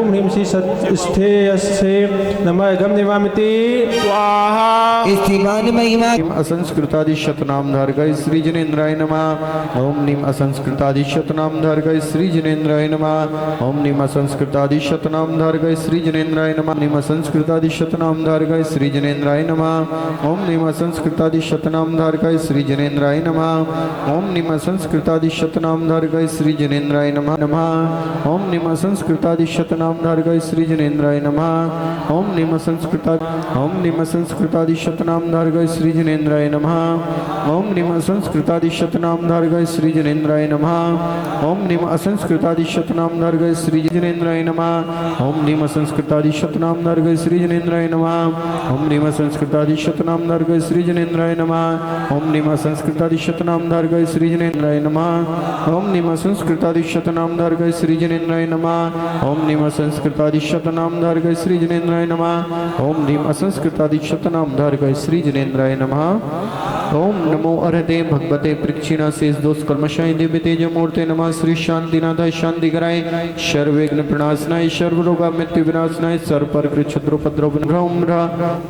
ह्रीं श्री स्थेयस्थे नमः गम निवामिति स्वाहा। स्थिवान महिमा असंस्कृतादि शतनाम धारकाय श्री जनेन्द्राय नमः। ओम नीम असंस्कृतादि शतनाम धारकाय श्री जनेन्द्राय नमः। ओम नीम असंस्कृतादि शतनाम धारकाय श्री जनेन्द्राय नमः। नीम असंस्कृतादि शतनाम धारकाय श्री जनेन्द्राय नमः। ओम नीम असंस्कृतादि शतनाम धारकाय श्री जनेन्द्राय नमः। ओम नीम असंस्कृतादि शतनाम धारकाय श्री जनेन्द्राय नमः नमः। ओम नीम असंस्कृतादि शतनाम धारकाय श्री जनेन्द्राय नमः। ओम नीम असंस्कृतादि शतनाम धारकाय श्री जनेन्द्राय नमः। ओम नीम असंस्कृतादि शतनाम धारकाय श्री जनेन्द्राय नमः। ओम नीम असंस्कृतादि शतनाम धारकाय श्री जनेन्द्राय नमः। ओम नीम असंस्कृतादि शतनाम धारकाय श्री जनेन्द्राय नमः। ओम नीम असंस्कृतादि शतनाम धारकाय श्री जनेन्द्राय नमः। ओम नीम असंस्कृतादि शतनाम धारकाय श्री जनेन्द्राय नमः। ओम नीम असंस्कृतादि शतनाम धारकाय श्री जनेन्द्राय नमः। ओम नीम असंस्कृतादि शतनाम धारकाय श्री जनेन्द्राय नमः। ओम नीम असंस्कृतादि शतनाम धारकाय श्री जनेन्द्राय नमः। ओम नमो अर्हते भगवते पृक्षिणा शेष दोष कर्मशाय दिव्य तेज मूर्ते नमः। श्री शांतिनाथाय शांति कराय सर्वविघ्न प्रणाशनाय सर्वरोगा मृत्यु विनाशनाय सर्वपर क्षत्रोपद्रव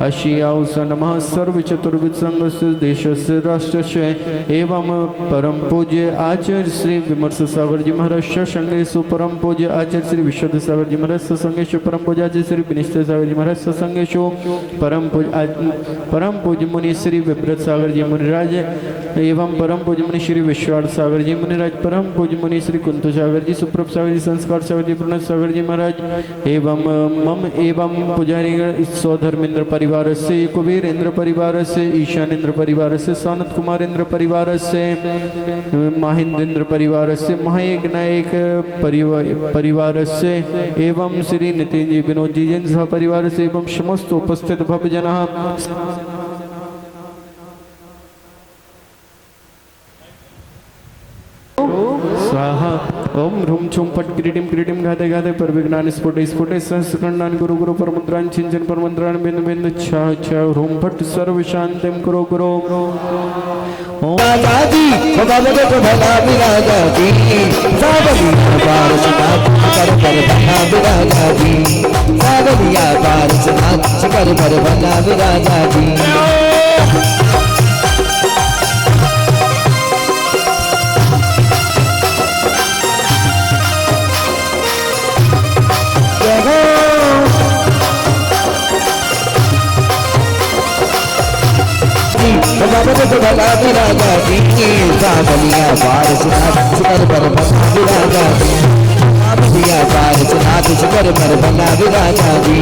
अशियाउस नमः। सर्व चतुर्विद संघस्य देशस्य राष्ट्रस्य एवं परम पूज्य आचार्य श्री विमर्श सागर जी महाराज संगेशु परम पूज्य आचार्य श्री विशुद्ध सागर जी महाराज संगेशु परम पूज्य आचार्य श्री विनिष्ठ सागर जी महाराज संगेशु परम पूज्य मुनि श्री विव्रत सागर जी मुनिराज एवं परम पूज्य मुनि श्री विश्वाड़ सागर जी मुनिराज परम पूज्य मुनि श्री कुंतु सागर जी सुप्रभ सागर जी संस्कार सागर जी प्रणत सागर जी महाराज एवं मम एवं पुजारी सौधर्मेंद्र परिवार से कुबेर इंद्र परिवार से ईशानेन्द्र परिवार से सौनत कुमार इंद्र परिवार से महेंद्र परिवार से महाएक नायक परिवार से एवं श्री नितिन जी विनोद जी जैन सह परिवार से एवं समस्त उपस्थित भव जना स्वाहा। ओम ह्रूम छुम फट किरीटिम किरीटिम घाते घाते पर विज्ञान स्फुटे स्फुटे सहस्रखंडान गुरु गुरु परमंत्रान चिंचन परमंत्रान बिंदु बिंदु छा छा ह्रूम फट सर्व शांतिम करो करो। राजा जी बाबा को भला विराजा जी सावलिया पार सनात कर पर भला विराजा जी सावलिया पार सनात कर पर भला विराजा जी। बाबा को भला विराजा जी सावलिया पार सनात कर पर भला विराजा जी सावलिया पार सनात कर पर भला विराजा जी।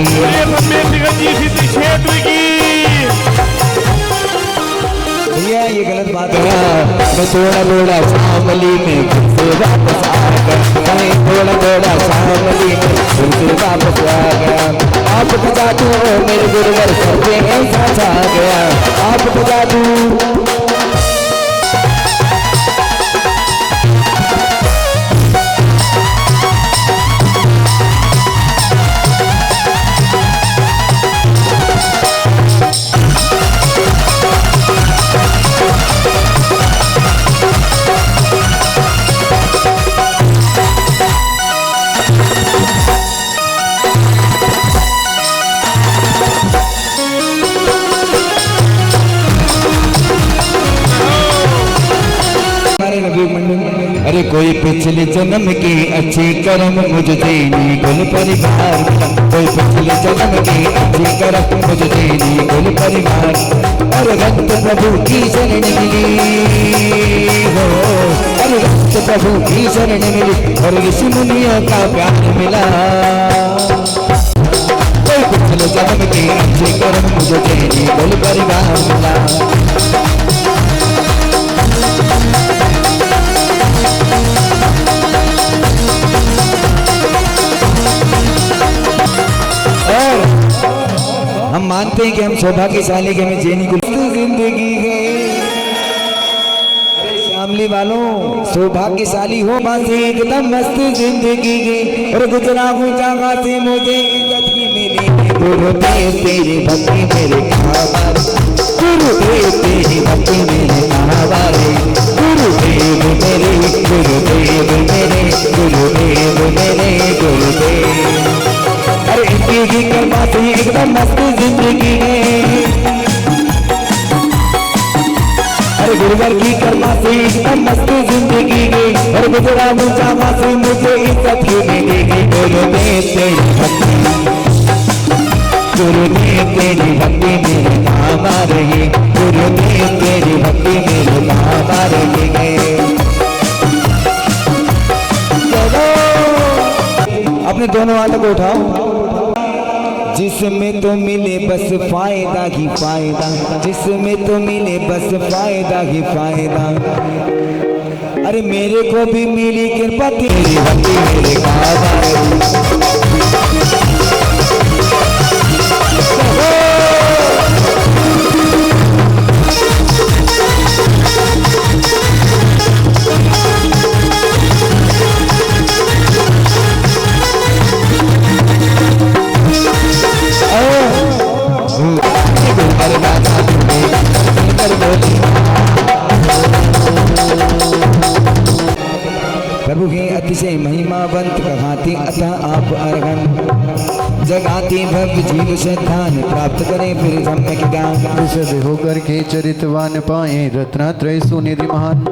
भैया ये गलत बात है। मैं थोड़ा थोड़ा शामली में फिर से वापस आ गया। मैं थोड़ा थोड़ा शामली में फिर से वापस आ गया। आप बता दो मेरे गुरुवर सर पे ऐसा छा गया। आप बता दो अरे कोई पिछले जन्म के अच्छे कर्म मुझे देनी कुल परिवार। कोई पिछले जन्म के अच्छे कर्म मुझे देनी कुल परिवार। अरे भक्त प्रभु की शरण मिली हो। अरे भक्त प्रभु की शरण मिली और ऋषि मुनियों का प्यार मिला। कोई पिछले जन्म के अच्छे कर्म मुझे देनी कुल परिवार मिला। नहीं कि हम सौभाग्यशाली के हमें जेनी को जिंदगी है। अरे शामली वालों सौभाग्यशाली हो बस एकदम मस्त जिंदगी की। और गुजरा हूँ जगह से मुझे इज्जत ही मिली। गुरुदेव तेरी भक्ति मेरे कहावर, गुरुदेव तेरी भक्ति मेरे कहावर, गुरुदेव मेरे, गुरुदेव मेरे, गुरुदेव मेरे, गुरुदेव। अरे इनकी कृपा से एकदम मस्त जिंदगी है। अरे गुरुवर की कृपा से एकदम मस्त जिंदगी है। और गुजरा मुझा से मुझे इज्जत ही मिलेगी। गुरुदेव तेरी भक्ति, गुरुदेव तेरी भक्ति मेरे काम आ रही। गुरुदेव तेरी भक्ति मेरे काम आ रही है। अपने दोनों हाथों को उठाओ। जिसमें तो मिले बस फायदा ही फायदा, जिसमें तो मिले बस फायदा ही फायदा। अरे मेरे को भी मिली कृपा तेरी भक्ति मेरे काम आ रही। प्रभु के अतिशय महिमावंत कहाती अतः आप अर्घन जगाती भव्य जीव श्रद्धान प्राप्त करें फिर सम्यक ज्ञान। विशद होकर के चरितवान पाए रत्नात्रय सुनिधि महान।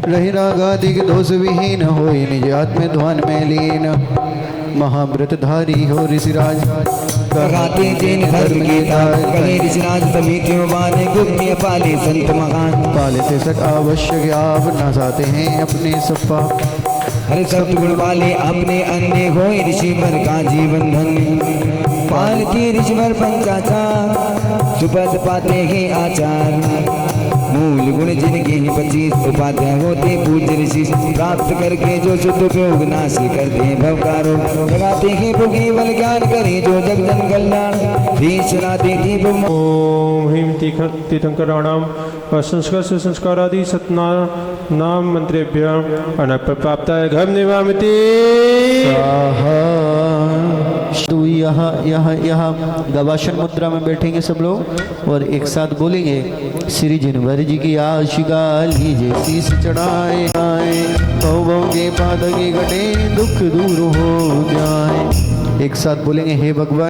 रही रागादिक दोष विहीन होए निज आत्मध्वान में लीन। महाव्रतधारी हो ऋषिराज गाते जिन धर्म के तार कहे ऋषिराज समितियों वाले गुप्त पाले संत महान। पालते सक आवश्यक आप न चाहते हैं अपने सपा। हरे सब गुण वाले अपने अन्य होए ऋषिवर का जीवन धन। पालती ऋषिवर पंचाचार सुपथ पाते हैं आचार। मूल गुण जिनके ही 25 उपाध्याय होते पूज्य ऋषि प्राप्त करके जो शुद्ध उपयोग नाश करते हैं भवकारों। लगाते हैं वो केवल ज्ञान करें जो जग जन कल्याण चलाते थे। ओम ह्रीं तीर्थंकराणाम संस्कार से संस्कारादि सतना नाम मंत्रेभ्य अनप्राप्ताय घम निवामिति। तो यहाँ गवाशन मुद्रा में बैठेंगे सब लोग और एक साथ बोलेंगे श्री जिनवर जी की आशिका लीजिए शीश चढ़ाए आए। भव के पाद के घटे दुख दूर हो जाए। एक साथ बोलेंगे हे भगवान।